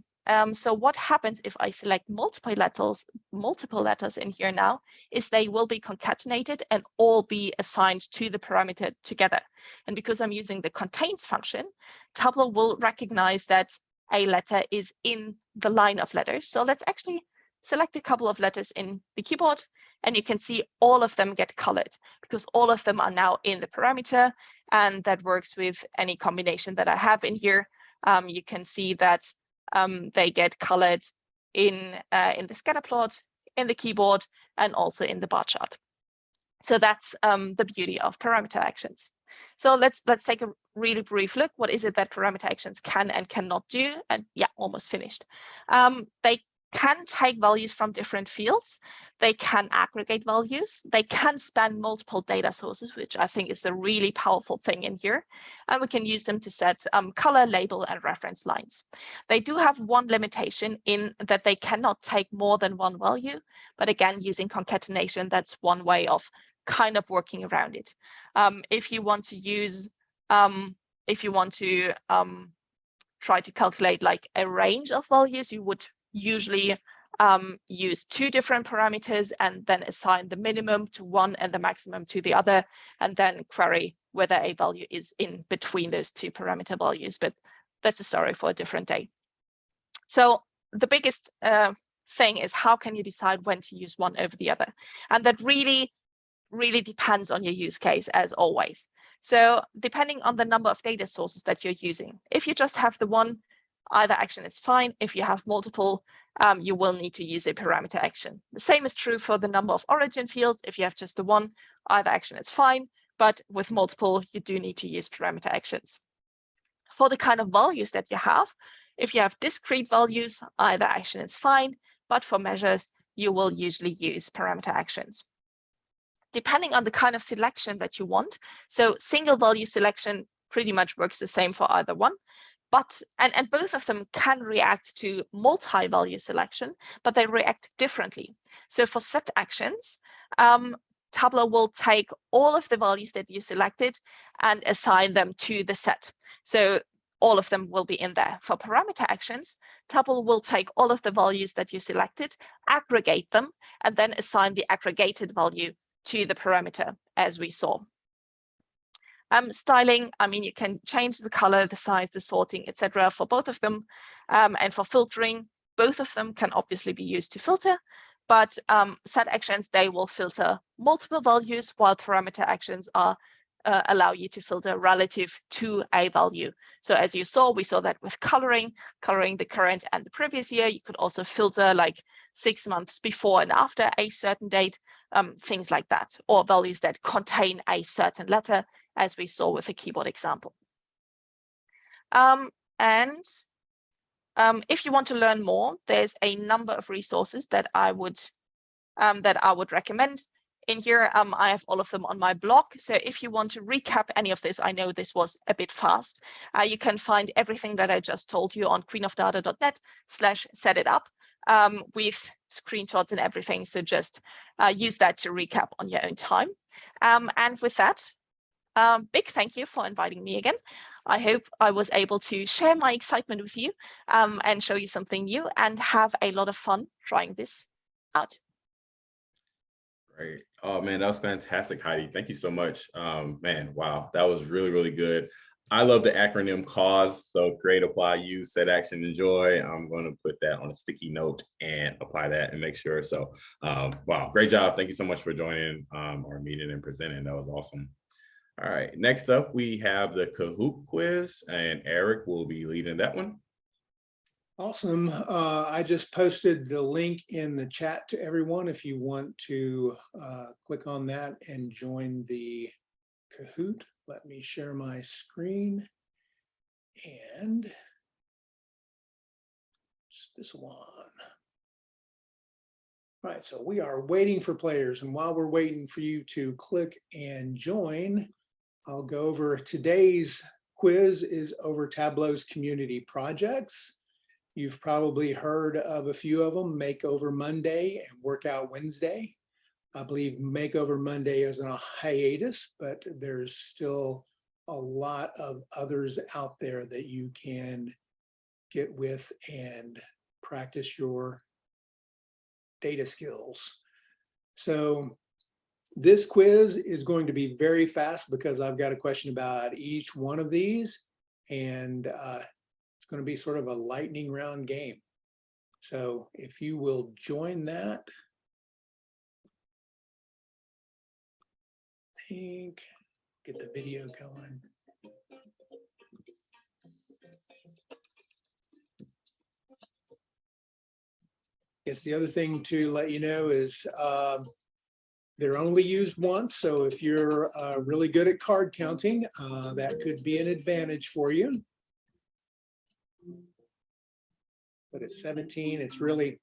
So what happens if I select multiple letters in here now is they will be concatenated and all be assigned to the parameter together. And because I'm using the contains function, Tableau will recognize that a letter is in the line of letters. So let's actually select a couple of letters in the keyboard, and you can see all of them get colored because all of them are now in the parameter, and that works with any combination that I have in here. You can see that they get colored in the scatter plot, in the keyboard, and also in the bar chart. So that's the beauty of parameter actions. So let's take a really brief look. What is it that parameter actions can and cannot do? And yeah, almost finished. They can take values from different fields. They can aggregate values. They can span multiple data sources, which I think is the really powerful thing in here. And we can use them to set color, label, and reference lines. They do have one limitation in that they cannot take more than one value. But again, using concatenation, that's one way of kind of working around it. If you want to use, try to calculate like a range of values, you would usually use two different parameters and then assign the minimum to one and the maximum to the other, and then query whether a value is in between those two parameter values. But that's a story for a different day. So the biggest thing is how can you decide when to use one over the other? And that really depends on your use case, as always. So depending on the number of data sources that you're using, if you just have the one, either action is fine. If you have multiple, you will need to use a parameter action. The same is true for the number of origin fields. If you have just the one, either action is fine, but with multiple, you do need to use parameter actions. For the kind of values that you have, if you have discrete values, either action is fine, but for measures, you will usually use parameter actions. Depending on the kind of selection that you want, so single value selection pretty much works the same for either one. But and both of them can react to multi-value selection, but they react differently. So for set actions, Tableau will take all of the values that you selected and assign them to the set. So all of them will be in there. For parameter actions, Tableau will take all of the values that you selected, aggregate them, and then assign the aggregated value to the parameter, as we saw. Styling, I mean, you can change the color, the size, the sorting, etc. for both of them. And for filtering, both of them can obviously be used to filter, but set actions, they will filter multiple values, while parameter actions are allow you to filter relative to a value. So as you saw, we saw that with coloring the current and the previous year. You could also filter like 6 months before and after a certain date, things like that, or values that contain a certain letter, as we saw with the keyboard example. If you want to learn more, there's a number of resources that I would recommend. In here, I have all of them on my blog. So if you want to recap any of this, I know this was a bit fast. You can find everything that I just told you on queenofdata.net/setitup with screenshots and everything. So just use that to recap on your own time. And with that, big thank you for inviting me again. I hope I was able to share my excitement with you and show you something new and have a lot of fun trying this out. Great. Oh man, that was fantastic, Heidi. Thank you so much. Man, wow, that was really, really good. I love the acronym CAUSE. So create, apply, use, set, action, enjoy. I'm going to put that on a sticky note and apply that and make sure. So wow, great job. Thank you so much for joining our meeting and presenting. That was awesome. All right, next up, we have the Kahoot quiz, and Eric will be leading that one. Awesome. I just posted the link in the chat to everyone if you want to click on that and join the Kahoot. Let me share my screen. And it's this one. All right, so we are waiting for players. And while we're waiting for you to click and join, I'll go over today's quiz is over Tableau's community projects. You've probably heard of a few of them, Makeover Monday and Workout Wednesday. I believe Makeover Monday is on a hiatus, but there's still a lot of others out there that you can get with and practice your data skills. So this quiz is going to be very fast because I've got a question about each one of these, and it's going to be sort of a lightning round game. So if you will join that, I think, get the video going. Guess the other thing to let you know is they're only used once. So if you're really good at card counting, that could be an advantage for you. But at 17, it's really,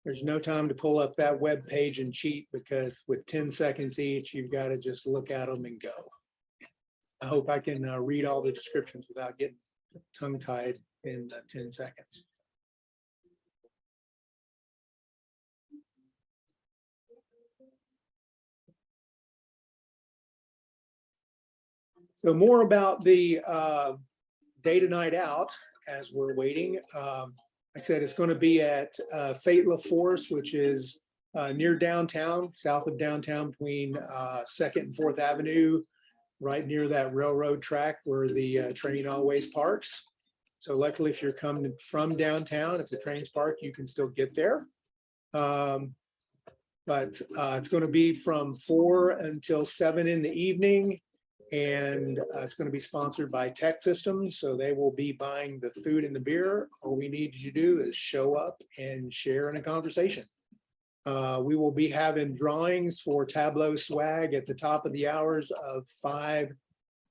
there's no time to pull up that web page and cheat, because with 10 seconds each, you've got to just look at them and go. I hope I can read all the descriptions without getting tongue-tied in 10 seconds. So more about the data night out as we're waiting. Like I said, it's going to be at Fate La Force, which is near downtown, south of downtown, between 2nd and 4th Avenue, right near that railroad track where the train always parks. So luckily, if you're coming from downtown, if the train's parked, you can still get there. But it's going to be from 4 until 7 in the evening. And it's going to be sponsored by Tech Systems. So they will be buying the food and the beer. All we need you to do is show up and share in a conversation. We will be having drawings for Tableau swag at the top of the hours of 5,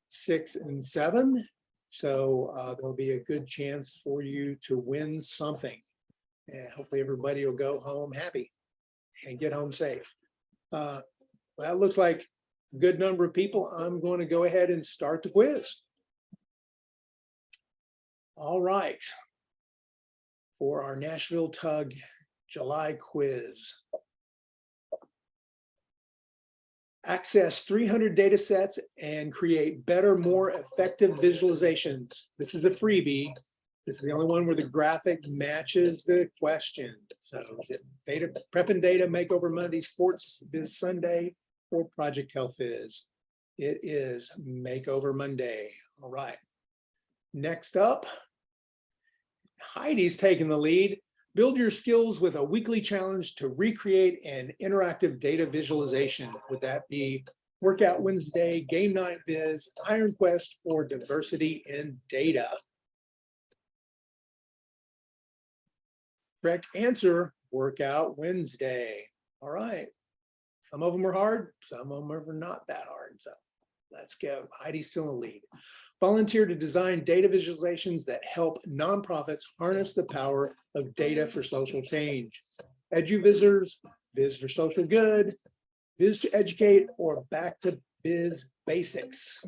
6, and 7. So there'll be a good chance for you to win something. And hopefully everybody will go home happy and get home safe. Well, that looks like a good number of people. I'm going to go ahead and start the quiz. All right. For our Nashville Tug July quiz. Access 300 data sets and create better, more effective visualizations. This is a freebie. This is the only one where the graphic matches the question. So is it data, prep and data, Makeover Monday, Sports Biz Sunday, or Project Health Viz? It is Makeover Monday. All right. Next up, Heidi's taking the lead. Build your skills with a weekly challenge to recreate an interactive data visualization. Would that be Workout Wednesday, Game Night Viz, Iron Quest, or Diversity in Data? Correct answer, Workout Wednesday. All right. Some of them are hard, some of them are not that hard. So let's go. Heidi's still in the lead. Volunteer to design data visualizations that help nonprofits harness the power of data for social change. EduVisors, Biz for Social Good, Biz to Educate, or Back to Biz Basics.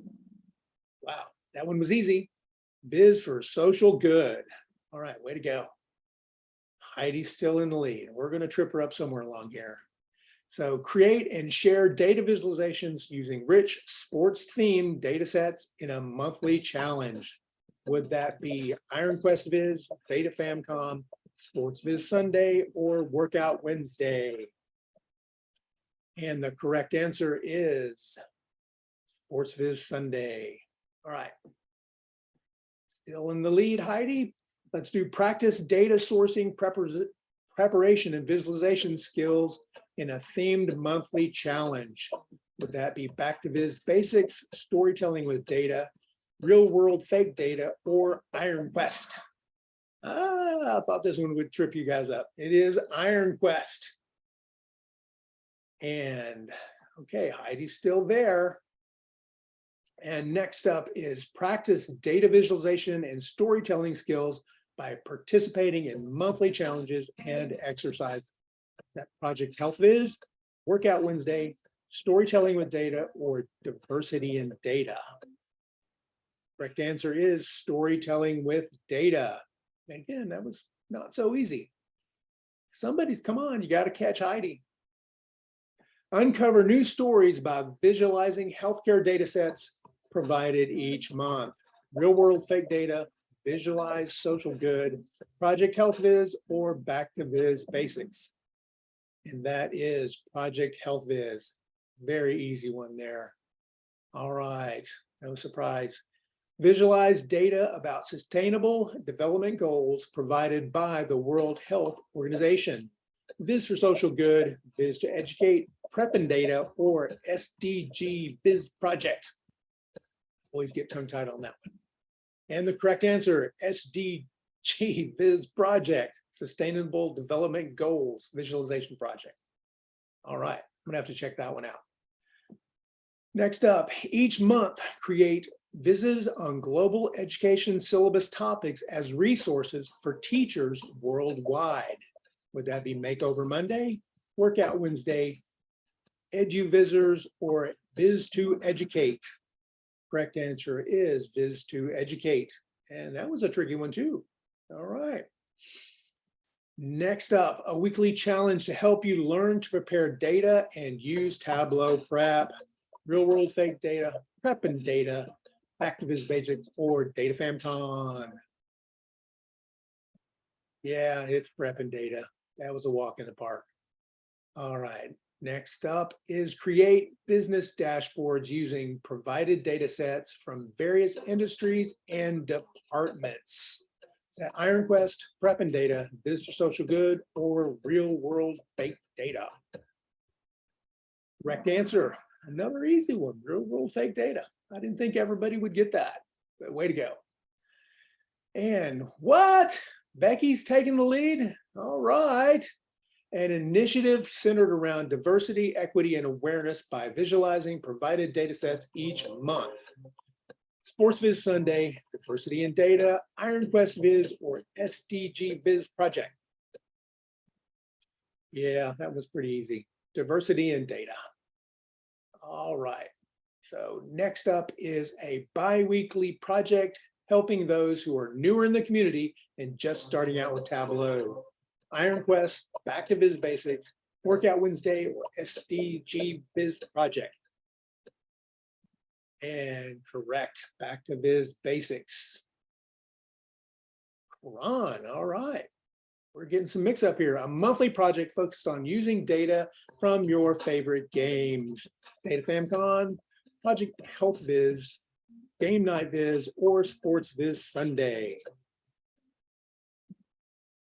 Wow, that one was easy. Biz for Social Good. All right, way to go. Heidi's still in the lead. We're going to trip her up somewhere along here. So create and share data visualizations using rich sports-themed data sets in a monthly challenge. Would that be Iron Quest Viz, Beta Famcom, Sports Viz Sunday, or Workout Wednesday? And the correct answer is Sports Viz Sunday. All right. Still in the lead, Heidi. Let's do practice data sourcing preparation and visualization skills in a themed monthly challenge. Would that be Back to Viz Basics, Storytelling with Data, Real World Fake Data, or Iron Quest? I thought this one would trip you guys up. It is Iron Quest. And okay, Heidi's still there. And next up is practice data visualization and storytelling skills by participating in monthly challenges and exercise. That Project Health Viz, Workout Wednesday, Storytelling with Data, or Diversity in Data. Correct answer is Storytelling with Data. And again, that was not so easy. Somebody's, come on, you got to catch Heidi. Uncover new stories by visualizing healthcare data sets provided each month. Real world fake data, visualize social good, Project Health Viz, or Back to Viz Basics. And that is Project Health Viz. Very easy one there. All right, no surprise. Visualize data about sustainable development goals provided by the World Health Organization. Viz for social good, Viz to educate, prep and data, or SDG Viz project. Always get tongue tied on that one. And the correct answer, SDG Viz project, Sustainable Development Goals Visualization Project. All right, I'm gonna have to check that one out. Next up, each month create Vizes on global education syllabus topics as resources for teachers worldwide. Would that be Makeover Monday, Workout Wednesday, EduVisors, or Viz to Educate? Correct answer is Viz to Educate. And that was a tricky one too. All right. Next up, a weekly challenge to help you learn to prepare data and use Tableau Prep, Real World Fake Data, Prep and Data, Back to Viz Basics, or Data FamCon. Yeah, it's Prep and Data. That was a walk in the park. All right. Next up is create business dashboards using provided data sets from various industries and departments. Is that Iron Quest, Prep and Data, Viz for Social Good, or Real World Fake Data? Correct answer, another easy one, Real World Fake Data. I didn't think everybody would get that, but way to go. And what? Becky's taking the lead? All right. An initiative centered around diversity, equity, and awareness by visualizing provided data sets each month. Sports Viz Sunday, Diversity in Data, Iron Quest Viz, or SDG Viz Project. Yeah, that was pretty easy. Diversity in Data. All right. So next up is a bi-weekly project helping those who are newer in the community and just starting out with Tableau. Iron Quest, Back to Viz Basics, Workout Wednesday, or SDG Viz Project. And correct, Back to Viz Basics. Quran, all right. We're getting some mix up here. A monthly project focused on using data from your favorite games. Data FamCon, Project Health Viz, Game Night Viz, or Sports Viz Sunday.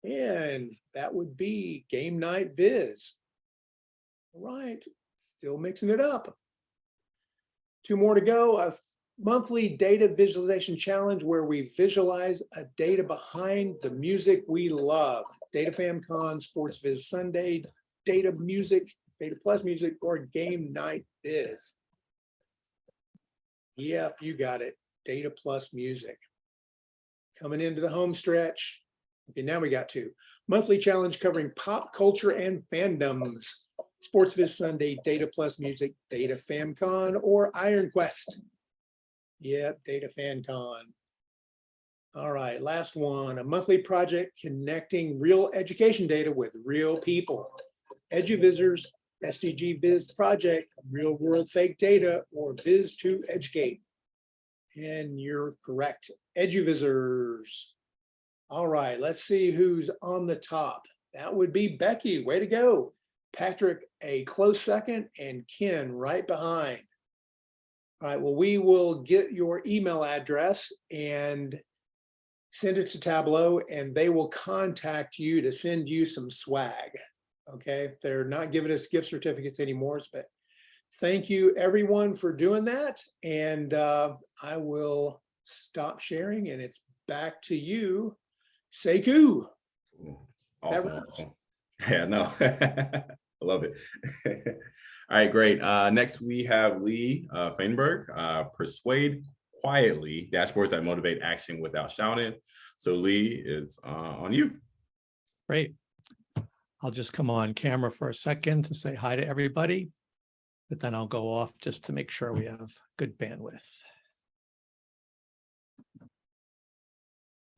And that would be Game Night Viz. All right, still mixing it up. Two more to go. A monthly data visualization challenge where we visualize a data behind the music we love. Data FamCon, Sports Viz Sunday, Data Music, Data Plus Music, or Game Night Viz. Yep, you got it. Data Plus Music. Coming into the home stretch. Okay, now we got two. Monthly challenge covering pop culture and fandoms. Sports Viz Sunday, Data Plus Music, Data FamCon, or Iron Quest. Yep, Data FamCon. All right, last one. A monthly project connecting real education data with real people. EduVisors, SDG Viz Project, Real World Fake Data, or Viz to Educate. And you're correct, EduVisors. All right, let's see who's on the top. That would be Becky, way to go. Patrick, a close second, and Ken right behind. All right, well, we will get your email address and send it to Tableau, and they will contact you to send you some swag. Okay, they're not giving us gift certificates anymore, but thank you everyone for doing that. And I will stop sharing and it's back to you, Sekou. Cool. Awesome. Yeah, no, I love it. All right, great. Next, we have Lee Feinberg, Persuade Quietly, Dashboards that Motivate Action Without Shouting. So Lee, it's on you. Great. I'll just come on camera for a second to say hi to everybody, but then I'll go off just to make sure we have good bandwidth.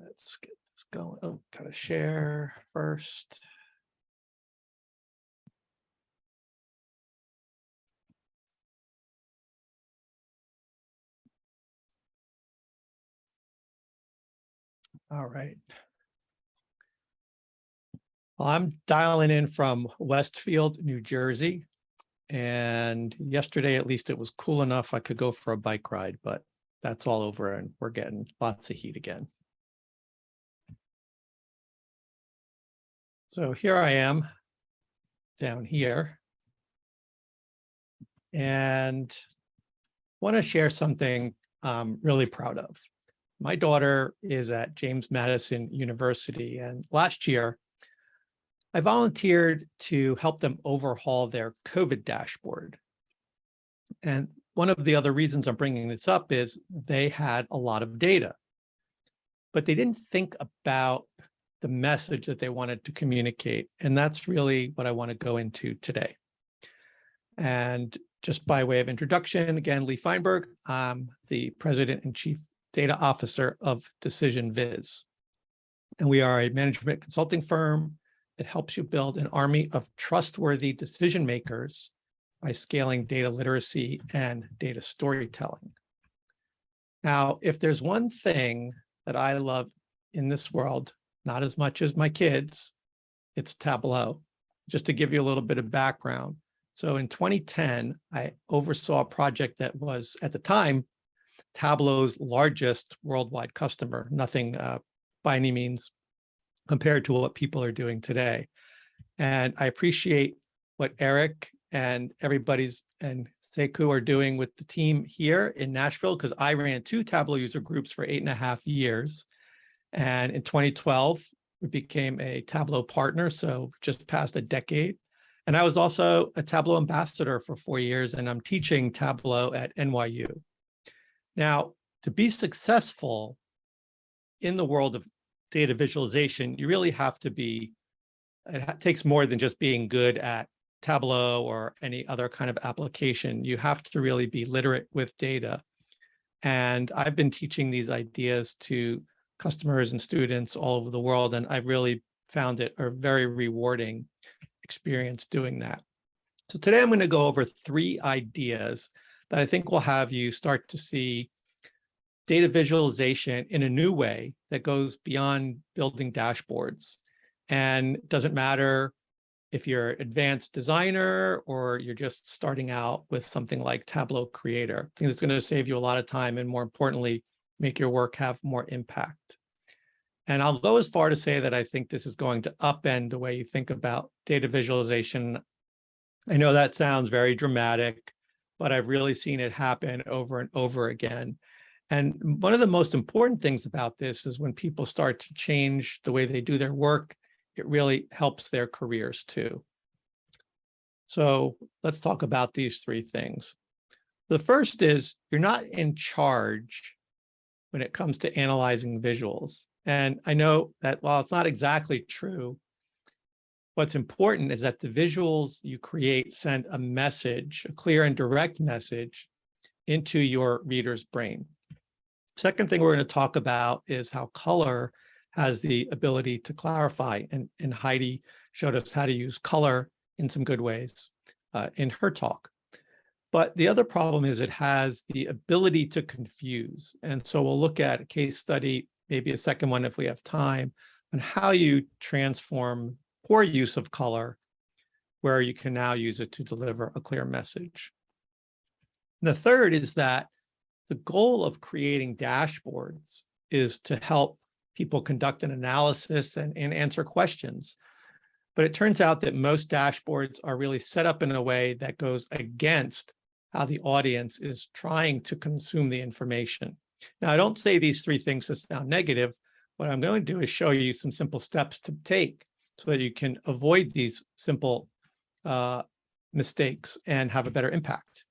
Let's get this going. Oh, gotta share first. All right. Well, I'm dialing in from Westfield, New Jersey. And yesterday, at least it was cool enough I could go for a bike ride, but that's all over and we're getting lots of heat again. So here I am down here and want to share something I'm really proud of. My daughter is at James Madison University, and last year I volunteered to help them overhaul their COVID dashboard. And one of the other reasons I'm bringing this up is they had a lot of data, but they didn't think about the message that they wanted to communicate. And that's really what I want to go into today. And just by way of introduction, again, Lee Feinberg, I'm the President and Chief Data Officer of Decision Viz. And we are a management consulting firm that helps you build an army of trustworthy decision makers by scaling data literacy and data storytelling. Now, if there's one thing that I love in this world, not as much as my kids, it's Tableau. Just to give you a little bit of background. So in 2010, I oversaw a project that was, at the time, Tableau's largest worldwide customer, nothing by any means compared to what people are doing today. And I appreciate what Eric and everybody's and Sekou are doing with the team here in Nashville, because I ran 2 Tableau user groups for 8.5 years. And in 2012, we became a Tableau partner, so just past a decade. And I was also a Tableau ambassador for 4 years, and I'm teaching Tableau at NYU. Now, to be successful in the world of data visualization, you really have to be, it takes more than just being good at Tableau or any other kind of application. You have to really be literate with data. And I've been teaching these ideas to customers and students all over the world, and I've really found it a very rewarding experience doing that. So today I'm going to go over 3 ideas that I think will have you start to see data visualization in a new way that goes beyond building dashboards. And it doesn't matter if you're an advanced designer or you're just starting out with something like Tableau Creator. I think it's going to save you a lot of time and, more importantly, make your work have more impact. And I'll go as far to say that I think this is going to upend the way you think about data visualization. I know that sounds very dramatic, but I've really seen it happen over and over again. And one of the most important things about this is when people start to change the way they do their work, it really helps their careers too. So let's talk about these 3 things. The first is you're not in charge when it comes to analyzing visuals. And I know that while it's not exactly true, what's important is that the visuals you create send a message, a clear and direct message, into your reader's brain. Second thing we're going to talk about is how color has the ability to clarify. And Heidi showed us how to use color in some good ways in her talk. But the other problem is it has the ability to confuse. And so we'll look at a case study, maybe a second one if we have time, on how you transform poor use of color where you can now use it to deliver a clear message. The third is that the goal of creating dashboards is to help people conduct an analysis and answer questions. But it turns out that most dashboards are really set up in a way that goes against how the audience is trying to consume the information. Now, I don't say these three things to sound negative. What I'm going to do is show you some simple steps to take so that you can avoid these simple mistakes and have a better impact.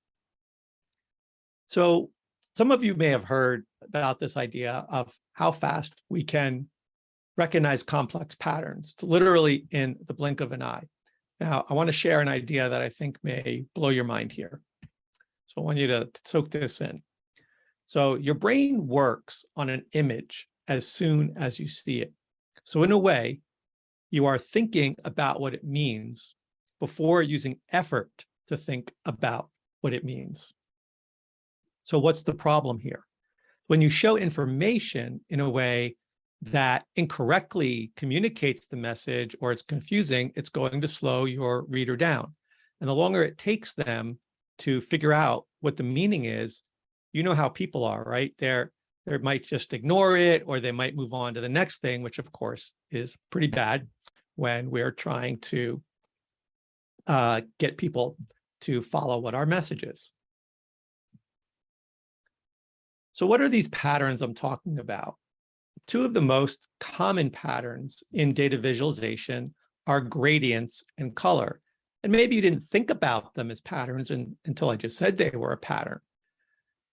So some of you may have heard about this idea of how fast we can recognize complex patterns. It's literally in the blink of an eye. Now, I want to share an idea that I think may blow your mind here. So I want you to soak this in. So your brain works on an image as soon as you see it. So in a way, you are thinking about what it means before using effort to think about what it means. So what's the problem here? When you show information in a way that incorrectly communicates the message or it's confusing, it's going to slow your reader down. And the longer it takes them to figure out what the meaning is, you know how people are, right? They might just ignore it, or they might move on to the next thing, which of course is pretty bad when we're trying to get people to follow what our message is. So what are these patterns I'm talking about? Two of the most common patterns in data visualization are gradients and color. And maybe you didn't think about them as patterns until I just said they were a pattern.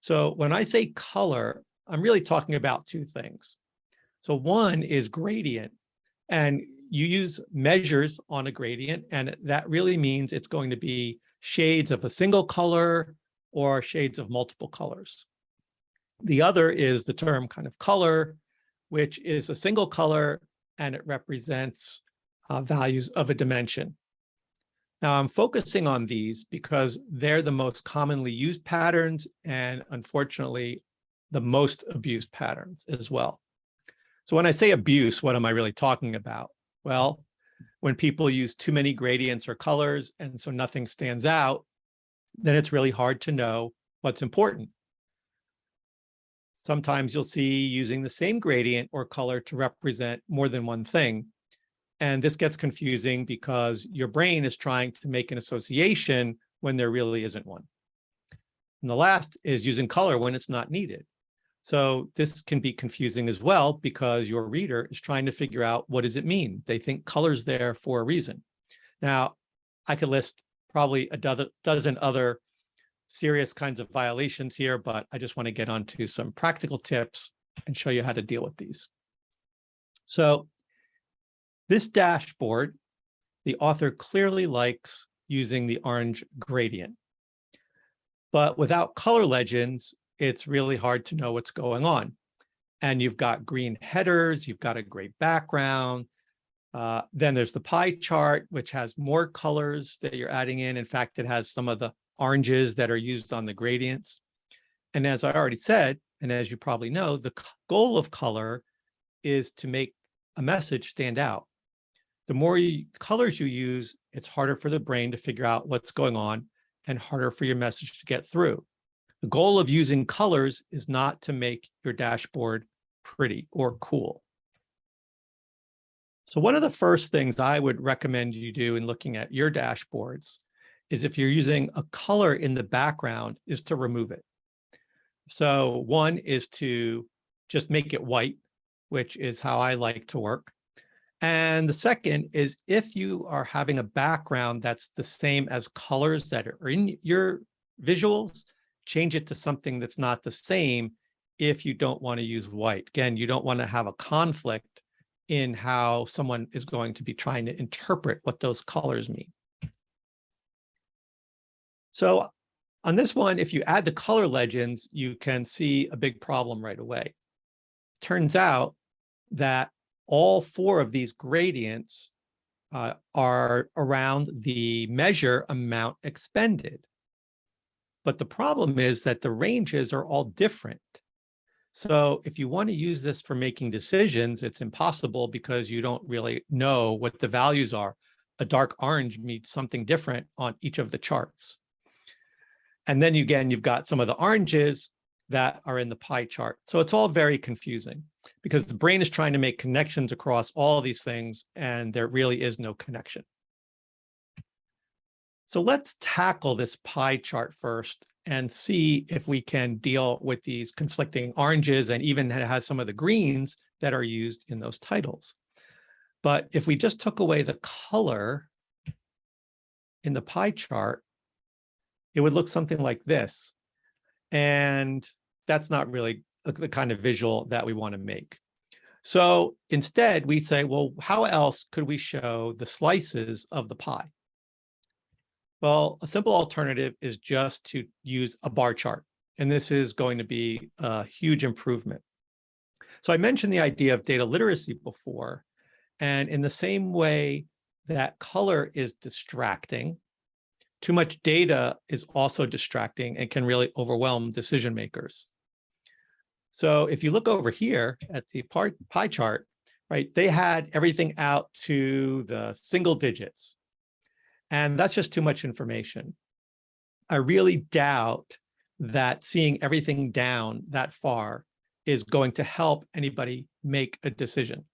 So when I say color, I'm really talking about two things. So one is gradient, and you use measures on a gradient, and that really means it's going to be shades of a single color or shades of multiple colors. The other is the term kind of color, which is a single color, and it represents values of a dimension. Now, I'm focusing on these because they're the most commonly used patterns and, unfortunately, the most abused patterns as well. So when I say abuse, what am I really talking about? Well, when people use too many gradients or colors, and so nothing stands out, then it's really hard to know what's important. Sometimes you'll see using the same gradient or color to represent more than one thing. And this gets confusing because your brain is trying to make an association when there really isn't one. And the last is using color when it's not needed. So this can be confusing as well because your reader is trying to figure out, what does it mean? They think color's there for a reason. Now, I could list probably a dozen other serious kinds of violations here, but I just want to get onto some practical tips and show you how to deal with these. So this dashboard, the author clearly likes using the orange gradient. But without color legends, it's really hard to know what's going on. And you've got green headers, you've got a gray background. Then there's the pie chart, which has more colors that you're adding in. In fact, it has some of the oranges that are used on the gradients. And as I already said, and as you probably know, the goal of color is to make a message stand out. The more colors you use, it's harder for the brain to figure out what's going on and harder for your message to get through. The goal of using colors is not to make your dashboard pretty or cool. So one of the first things I would recommend you do in looking at your dashboards is, if you're using a color in the background, is to remove it. So one is to just make it white, which is how I like to work. And the second is, if you are having a background that's the same as colors that are in your visuals, change it to something that's not the same if you don't want to use white. Again, you don't want to have a conflict in how someone is going to be trying to interpret what those colors mean. So on this one, if you add the color legends, you can see a big problem right away. Turns out that all four of these gradients are around the measure amount expended. But the problem is that the ranges are all different. So if you want to use this for making decisions, it's impossible because you don't really know what the values are. A dark orange means something different on each of the charts. And then again, you've got some of the oranges that are in the pie chart. So it's all very confusing because the brain is trying to make connections across all of these things, and there really is no connection. So let's tackle this pie chart first and see if we can deal with these conflicting oranges, and even it has some of the greens that are used in those titles. But if we just took away the color in the pie chart, it would look something like this. And that's not really the kind of visual that we want to make. So instead, we say, well, how else could we show the slices of the pie? Well, a simple alternative is just to use a bar chart. And this is going to be a huge improvement. So I mentioned the idea of data literacy before. And in the same way that color is distracting, too much data is also distracting and can really overwhelm decision makers. So if you look over here at the pie chart, right, they had everything out to the single digits. And that's just too much information. I really doubt that seeing everything down that far is going to help anybody make a decision.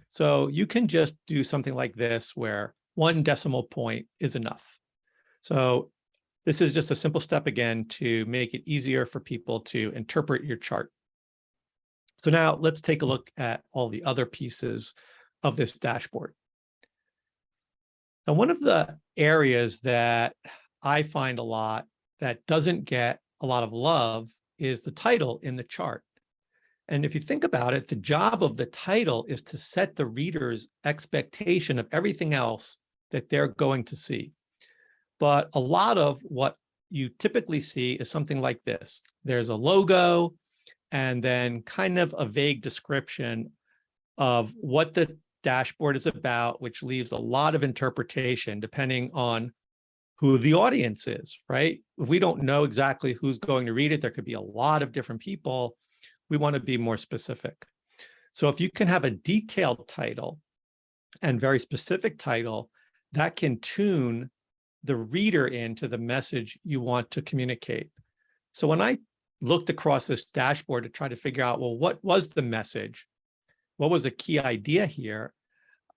So you can just do something like this where 1 decimal point is enough. So this is just a simple step again to make it easier for people to interpret your chart. So now let's take a look at all the other pieces of this dashboard. Now, one of the areas that I find a lot that doesn't get a lot of love is the title in the chart. And if you think about it, the job of the title is to set the reader's expectation of everything else that they're going to see. But a lot of what you typically see is something like this. There's a logo and then kind of a vague description of what the dashboard is about, which leaves a lot of interpretation depending on who the audience is, right? If we don't know exactly who's going to read it, there could be a lot of different people. We want to be more specific. So if you can have a detailed title and very specific title, that can tune the reader into the message you want to communicate. So when I looked across this dashboard to try to figure out, well, what was the message? What was a key idea here?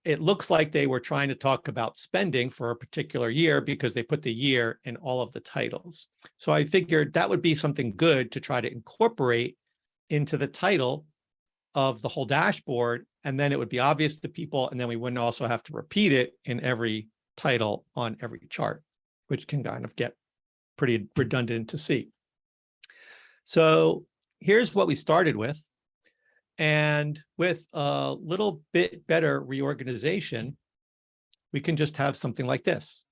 It looks like they were trying to talk about spending for a particular year because they put the year in all of the titles. So I figured that would be something good to try to incorporate into the title of the whole dashboard, and then it would be obvious to people, and then we wouldn't also have to repeat it in every title on every chart, which can kind of get pretty redundant to see. So here's what we started with. And with a little bit better reorganization, we can just have something like this.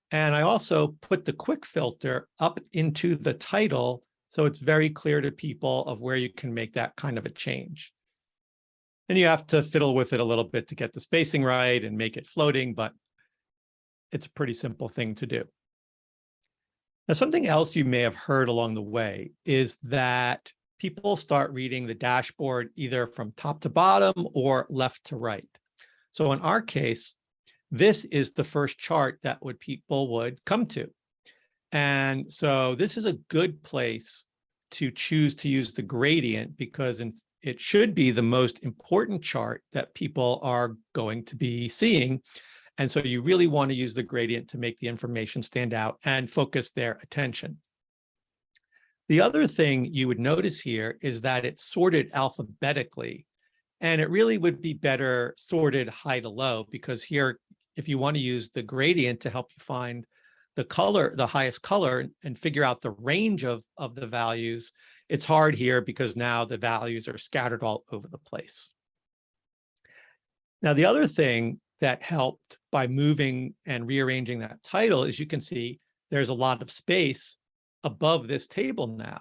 And I also put the quick filter up into the title, so it's very clear to people of where you can make that kind of a change. And you have to fiddle with it a little bit to get the spacing right and make it floating, but it's a pretty simple thing to do. Now, something else you may have heard along the way is that people start reading the dashboard either from top to bottom or left to right. So in our case, this is the first chart that people would come to. And so this is a good place to choose to use the gradient because it should be the most important chart that people are going to be seeing. And so you really want to use the gradient to make the information stand out and focus their attention. The other thing you would notice here is that it's sorted alphabetically, and it really would be better sorted high to low, because here, if you want to use the gradient to help you find the color, the highest color, and figure out the range of the values, it's hard here because now the values are scattered all over the place. Now, the other thing that helped by moving and rearranging that title is you can see there's a lot of space above this table now.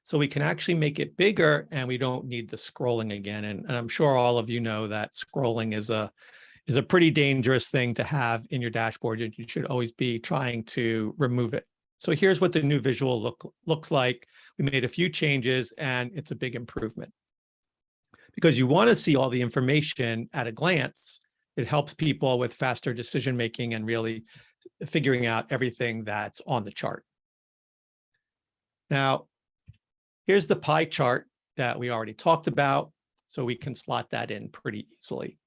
So we can actually make it bigger and we don't need the scrolling again. And I'm sure all of you know that scrolling is a pretty dangerous thing to have in your dashboard. You should always be trying to remove it. So here's what the new visual looks like. We made a few changes and it's a big improvement. Because you want to see all the information at a glance, it helps people with faster decision making and really figuring out everything that's on the chart. Now, here's the pie chart that we already talked about, so we can slot that in pretty easily.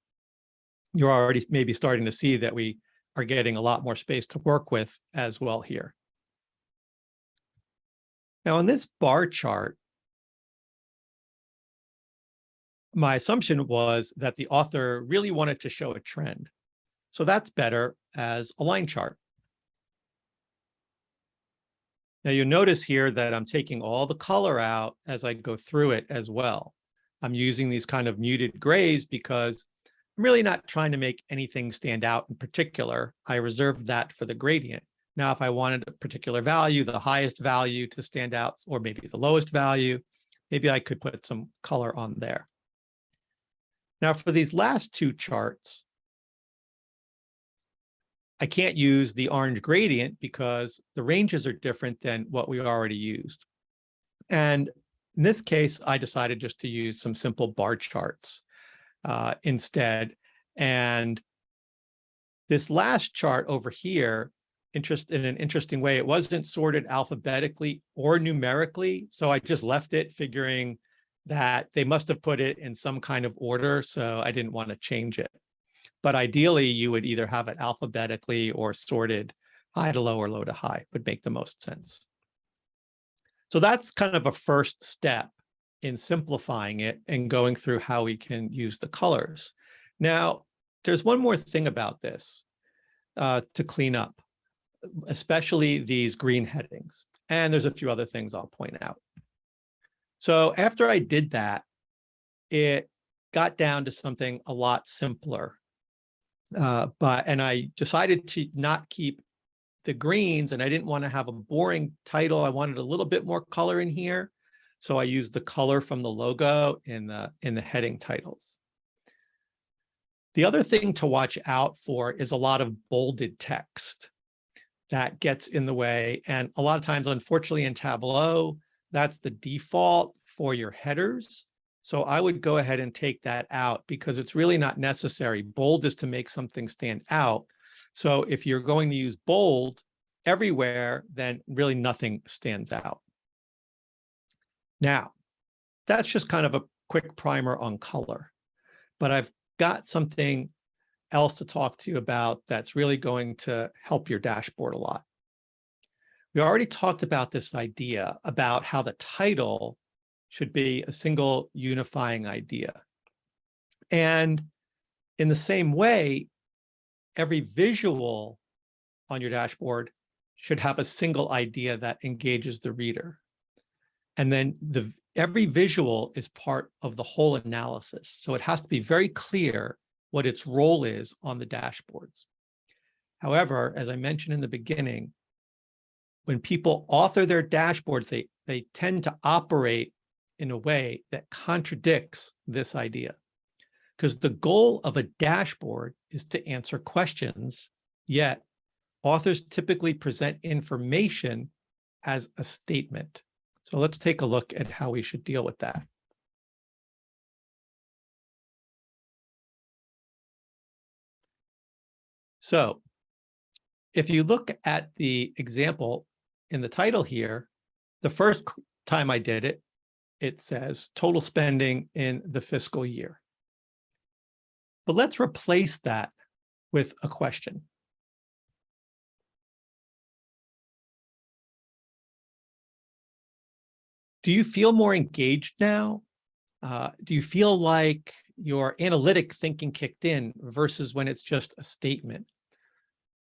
You're already maybe starting to see that we are getting a lot more space to work with as well here. Now, on this bar chart, my assumption was that the author really wanted to show a trend. So that's better as a line chart. Now you'll notice here that I'm taking all the color out as I go through it as well. I'm using these kind of muted grays because I'm really not trying to make anything stand out in particular. I reserved that for the gradient. Now, if I wanted a particular value, the highest value to stand out, or maybe the lowest value, maybe I could put some color on there. Now, for these last two charts, I can't use the orange gradient because the ranges are different than what we already used. And in this case, I decided just to use some simple bar charts instead. And this last chart over here, in an interesting way, it wasn't sorted alphabetically or numerically. So I just left it figuring that they must have put it in some kind of order. So I didn't want to change it. But ideally, you would either have it alphabetically or sorted high to low or low to high would make the most sense. So that's kind of a first step in simplifying it and going through how we can use the colors. Now, there's one more thing about this to clean up, especially these green headings. And there's a few other things I'll point out. So after I did that, it got down to something a lot simpler. And I decided to not keep the greens, and I didn't want to have a boring title. I wanted a little bit more color in here. So I used the color from the logo in the heading titles. The other thing to watch out for is a lot of bolded text that gets in the way. And a lot of times, unfortunately, in Tableau, that's the default for your headers. So I would go ahead and take that out because it's really not necessary. Bold is to make something stand out. So if you're going to use bold everywhere, then really nothing stands out. Now, that's just kind of a quick primer on color, but I've got something else to talk to you about that's really going to help your dashboard a lot. We already talked about this idea about how the title should be a single unifying idea. And in the same way, every visual on your dashboard should have a single idea that engages the reader. And then every visual is part of the whole analysis. So it has to be very clear what its role is on the dashboards. However, as I mentioned in the beginning, when people author their dashboards, they tend to operate in a way that contradicts this idea. Because the goal of a dashboard is to answer questions, yet authors typically present information as a statement. So let's take a look at how we should deal with that. So if you look at the example in the title here, the first time I did it, it says total spending in the fiscal year. But let's replace that with a question. Do you feel more engaged now? Do you feel like your analytic thinking kicked in versus when it's just a statement?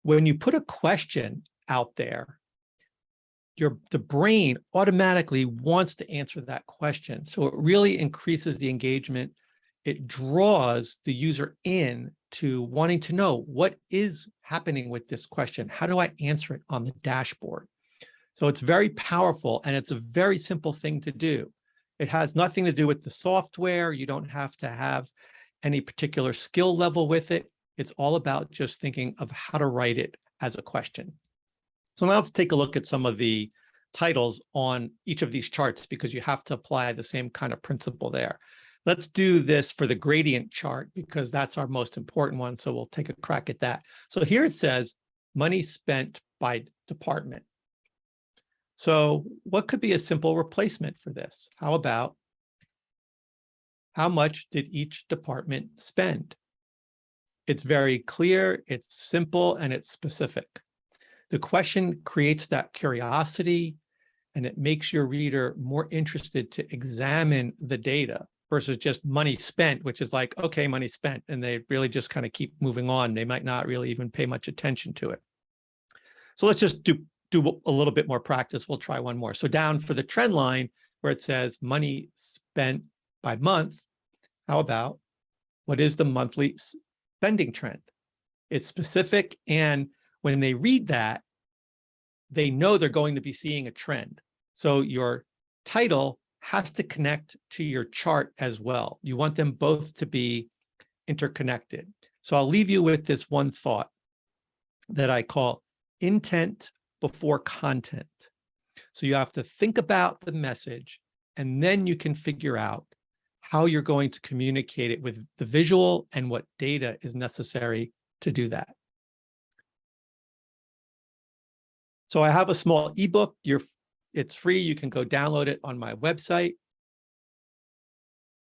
When you put a question out there, the brain automatically wants to answer that question. So it really increases the engagement. It draws the user in to wanting to know what is happening with this question. How do I answer it on the dashboard? So it's very powerful and it's a very simple thing to do. It has nothing to do with the software. You don't have to have any particular skill level with it. It's all about just thinking of how to write it as a question. So now let's take a look at some of the titles on each of these charts because you have to apply the same kind of principle there. Let's do this for the gradient chart because that's our most important one. So we'll take a crack at that. So here it says money spent by department. So what could be a simple replacement for this? How about how much did each department spend? It's very clear, it's simple, and it's specific. The question creates that curiosity. and it makes your reader more interested to examine the data versus just money spent, which is like, okay, money spent, and they really just kind of keep moving on. They might not really even pay much attention to it. So let's just do a little bit more practice. We'll try one more. So down for the trend line where it says money spent by month, how about what is the monthly spending trend? It's specific, and when they read that, they know they're going to be seeing a trend. So your title has to connect to your chart as well. You want them both to be interconnected. So I'll leave you with this one thought that I call intent before content. So you have to think about the message, and then you can figure out how you're going to communicate it with the visual and what data is necessary to do that. So I have a small ebook. It's free. You can go download it on my website.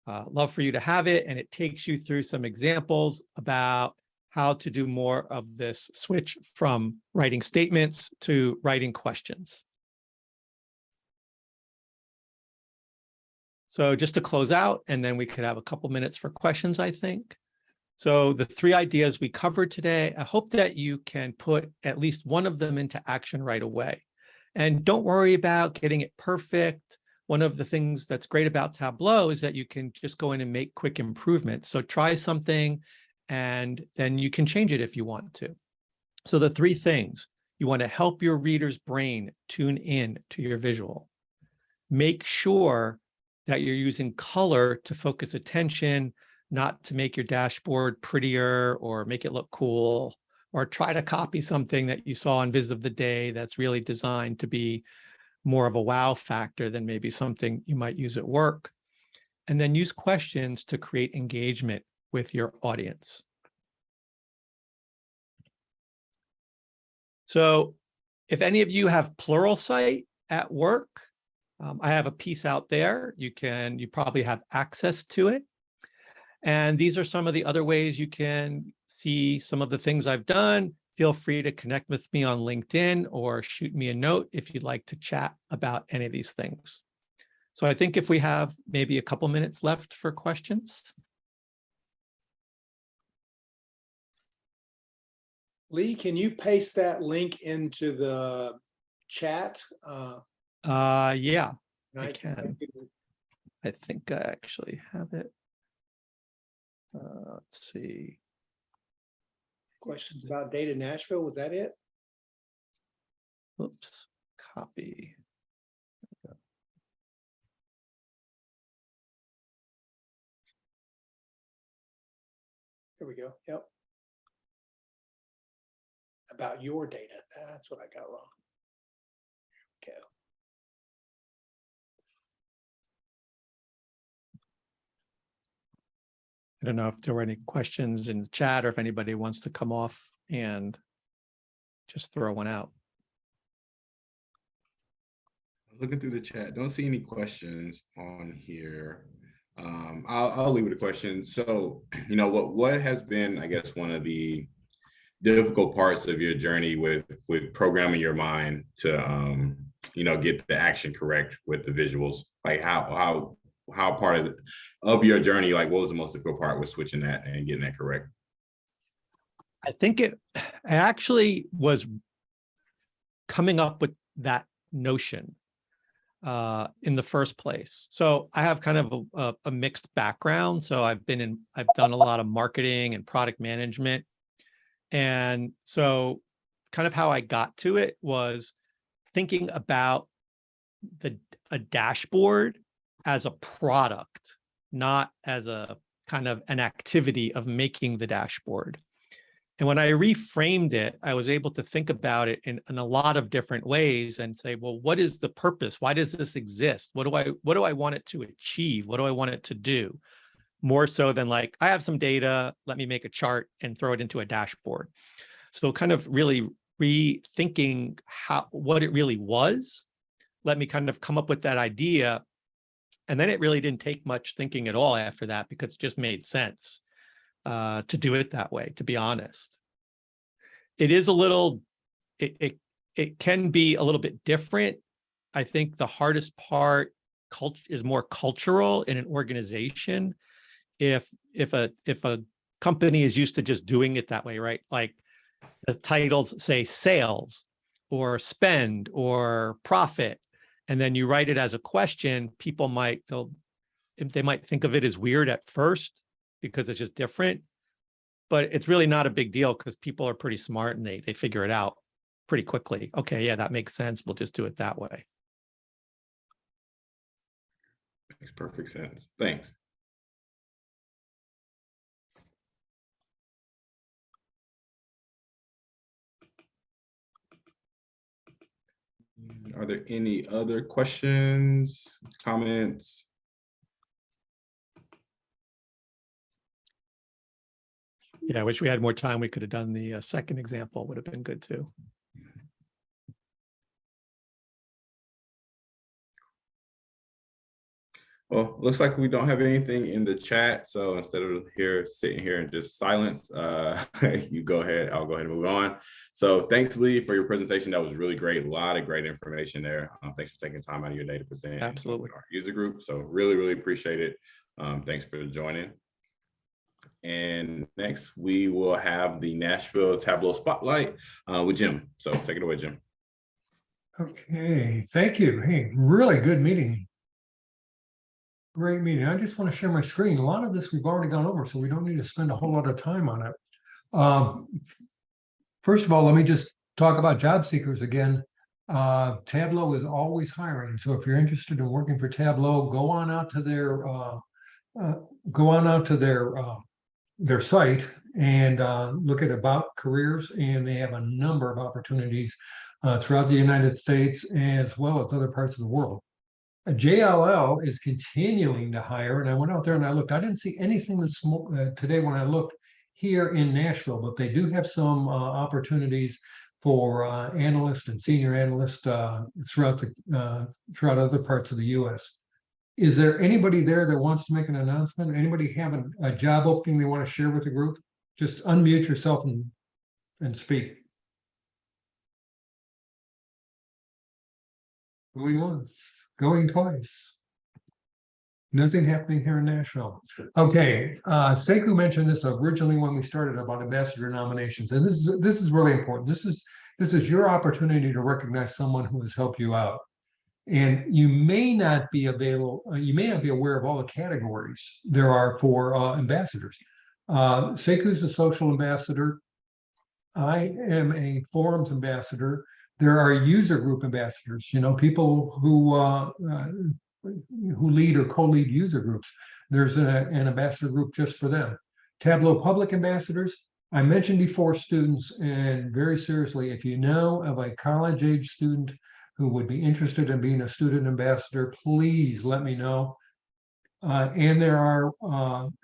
Love for you to have it. And it takes you through some examples about how to do more of this switch from writing statements to writing questions. So just to close out, and then we could have a couple minutes for questions, I think. So the 3 ideas we covered today, I hope that you can put at least one of them into action right away. And don't worry about getting it perfect. One of the things that's great about Tableau is that you can just go in and make quick improvements. So try something, and then you can change it if you want to. So the 3 things: you want to help your reader's brain tune in to your visual. Make sure that you're using color to focus attention, not to make your dashboard prettier or make it look cool, or try to copy something that you saw on Viz of the Day that's really designed to be more of a wow factor than maybe something you might use at work. And then use questions to create engagement with your audience. So if any of you have Pluralsight at work, I have a piece out there. You probably have access to it. And these are some of the other ways you can see some of the things I've done. Feel free to connect with me on LinkedIn or shoot me a note if you'd like to chat about any of these things. So I think if we have maybe a couple minutes left for questions. Lee, can you paste that link into the chat? Yeah, I I can. I think I actually have it. Let's see. Questions about data Nashville, was that it? Oops, copy. Here we go, yep. About your data, that's what I got wrong. Okay. I don't know if there were any questions in the chat or if anybody wants to come off and just throw one out. Looking through the chat, don't see any questions on here. I'll leave with a question. So, what has been, I guess, one of the difficult parts of your journey with programming your mind to, get the action correct with the visuals? Like how part of your journey, like what was the most difficult part with switching that and getting that correct? I think it actually was coming up with that notion in the first place. So I have kind of a mixed background. So I've done a lot of marketing and product management. And so kind of how I got to it was thinking about a dashboard as a product, not as a kind of an activity of making the dashboard. And when I reframed it, I was able to think about it in a lot of different ways and say, well, what is the purpose? Why does this exist? What do I want it to achieve? What do I want it to do? More so than like, I have some data, let me make a chart and throw it into a dashboard. So kind of really rethinking what it really was, let me kind of come up with that idea. And then it really didn't take much thinking at all after that, because it just made sense to do it that way, to be honest. It is a little, it can be a little bit different I think the hardest part is more cultural in an organization. If a company is used to just doing it that way, right? Like the titles say sales or spend or profit, and then you write it as a question, people might think of it as weird at first because it's just different, but it's really not a big deal because people are pretty smart and they figure it out pretty quickly. Okay, yeah, that makes sense. We'll just do it that way. Makes perfect sense. Thanks. Are there any other questions, comments? Yeah, I wish we had more time. We could have done the second example, would have been good too. Well, looks like we don't have anything in the chat. So instead of sitting here in just silence, you go ahead. I'll go ahead and move on. So thanks, Lee, for your presentation. That was really great. A lot of great information there. Thanks for taking time out of your day to present. Absolutely. Our user group. So really, really appreciate it. Thanks for joining. And next, we will have the Nashville Tableau Spotlight with Jim. So take it away, Jim. Okay, thank you. Hey, really good meeting. Great meeting. I just want to share my screen. A lot of this we've already gone over, so we don't need to spend a whole lot of time on it. First of all, let me just talk about job seekers again. Tableau is always hiring. So if you're interested in working for Tableau, go on out to their site and look at about careers, and they have a number of opportunities throughout the United States as well as other parts of the world. JLL is continuing to hire, and I went out there and I looked. I didn't see anything today when I looked here in Nashville, but they do have some opportunities for analysts and senior analysts throughout other parts of the U.S. Is there anybody there that wants to make an announcement? Anybody have a job opening they want to share with the group? Just unmute yourself and speak. Going once, going twice. Nothing happening here in Nashville. Okay, Sekou mentioned this originally when we started about ambassador nominations, and this is really important. This is your opportunity to recognize someone who has helped you out. And you may not be aware of all the categories there are for ambassadors. Sekou's a social ambassador. I am a forums ambassador. There are user group ambassadors, people who lead or co-lead user groups. There's an ambassador group just for them. Tableau public ambassadors. I mentioned before students, and very seriously, if you know of a college-age student who would be interested in being a student ambassador, please let me know. And there are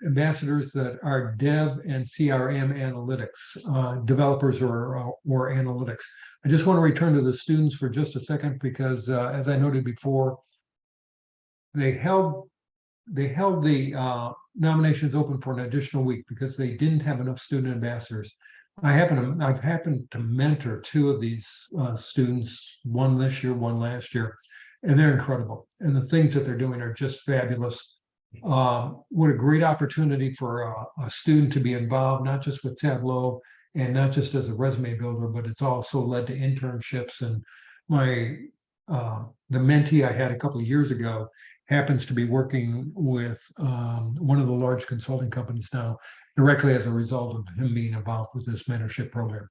ambassadors that are dev and CRM analytics, developers or analytics. I just want to return to the students for just a second because, as I noted before, they held the nominations open for an additional week because they didn't have enough student ambassadors. I've happened to mentor two of these students, one this year, one last year, and they're incredible. And the things that they're doing are just fabulous. What a great opportunity for a student to be involved, not just with Tableau and not just as a resume builder, but it's also led to internships. And the mentee I had a couple of years ago happens to be working with one of the large consulting companies now, directly as a result of him being involved with this mentorship program.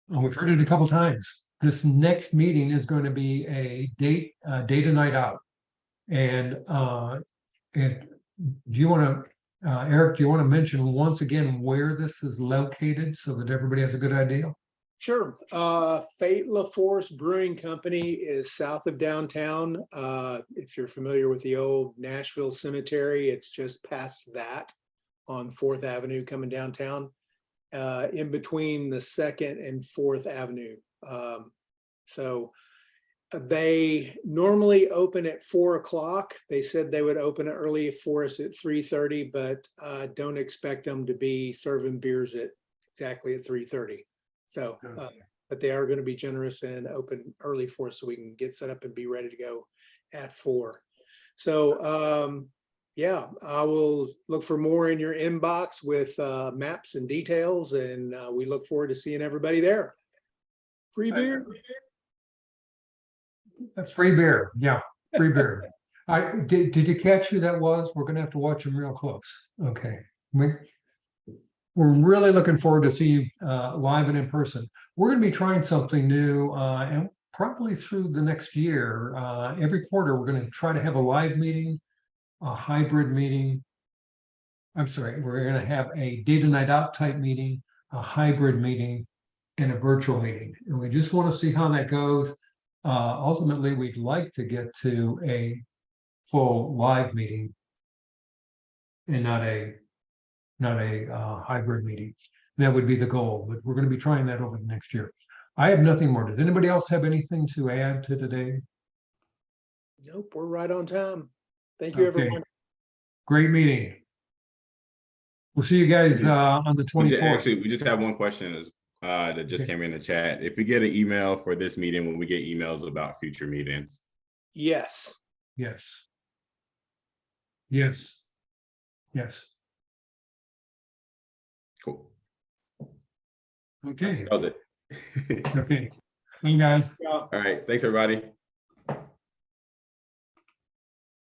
We've heard it a couple of times. This next meeting is going to be a data night out. And do you want to, Eric, do you want to mention once again where this is located so that everybody has a good idea? Sure. Fate La Force Brewing Company is south of downtown. If you're familiar with the old Nashville Cemetery, it's just past that on 4th Avenue coming downtown, in between the 2nd and 4th Avenue. So they normally open at 4 o'clock. They said they would open early for us at 3:30, but don't expect them to be serving beers exactly at 3:30. So but they are going to be generous and open early for us so we can get set up and be ready to go at 4. So yeah, I will look for more in your inbox with maps and details, and we look forward to seeing everybody there. Free beer. Free beer, yeah, free beer. Did you catch who that was? We're gonna have to watch him real close. Okay. We're really looking forward to see you live and in person. We're gonna be trying something new and probably through the next year. Every quarter, we're gonna try to have a live meeting, a hybrid meeting. I'm sorry, we're gonna have a data night out type meeting, a hybrid meeting, and a virtual meeting. And we just want to see how that goes. Ultimately, we'd like to get to a full live meeting and not a hybrid meeting. That would be the goal, but we're going to be trying that over the next year. I have nothing more. Does anybody else have anything to add to today? Nope, we're right on time. Thank you, Okay. everyone. Great meeting. We'll see you guys on the 24th. Actually, we just have one question that just Okay. came in the chat. If we get an email for this meeting, when we get emails about future meetings? Yes. Yes. Yes. Yes. Cool. Okay. That was it. Okay. Hey, guys. All right. Thanks, everybody.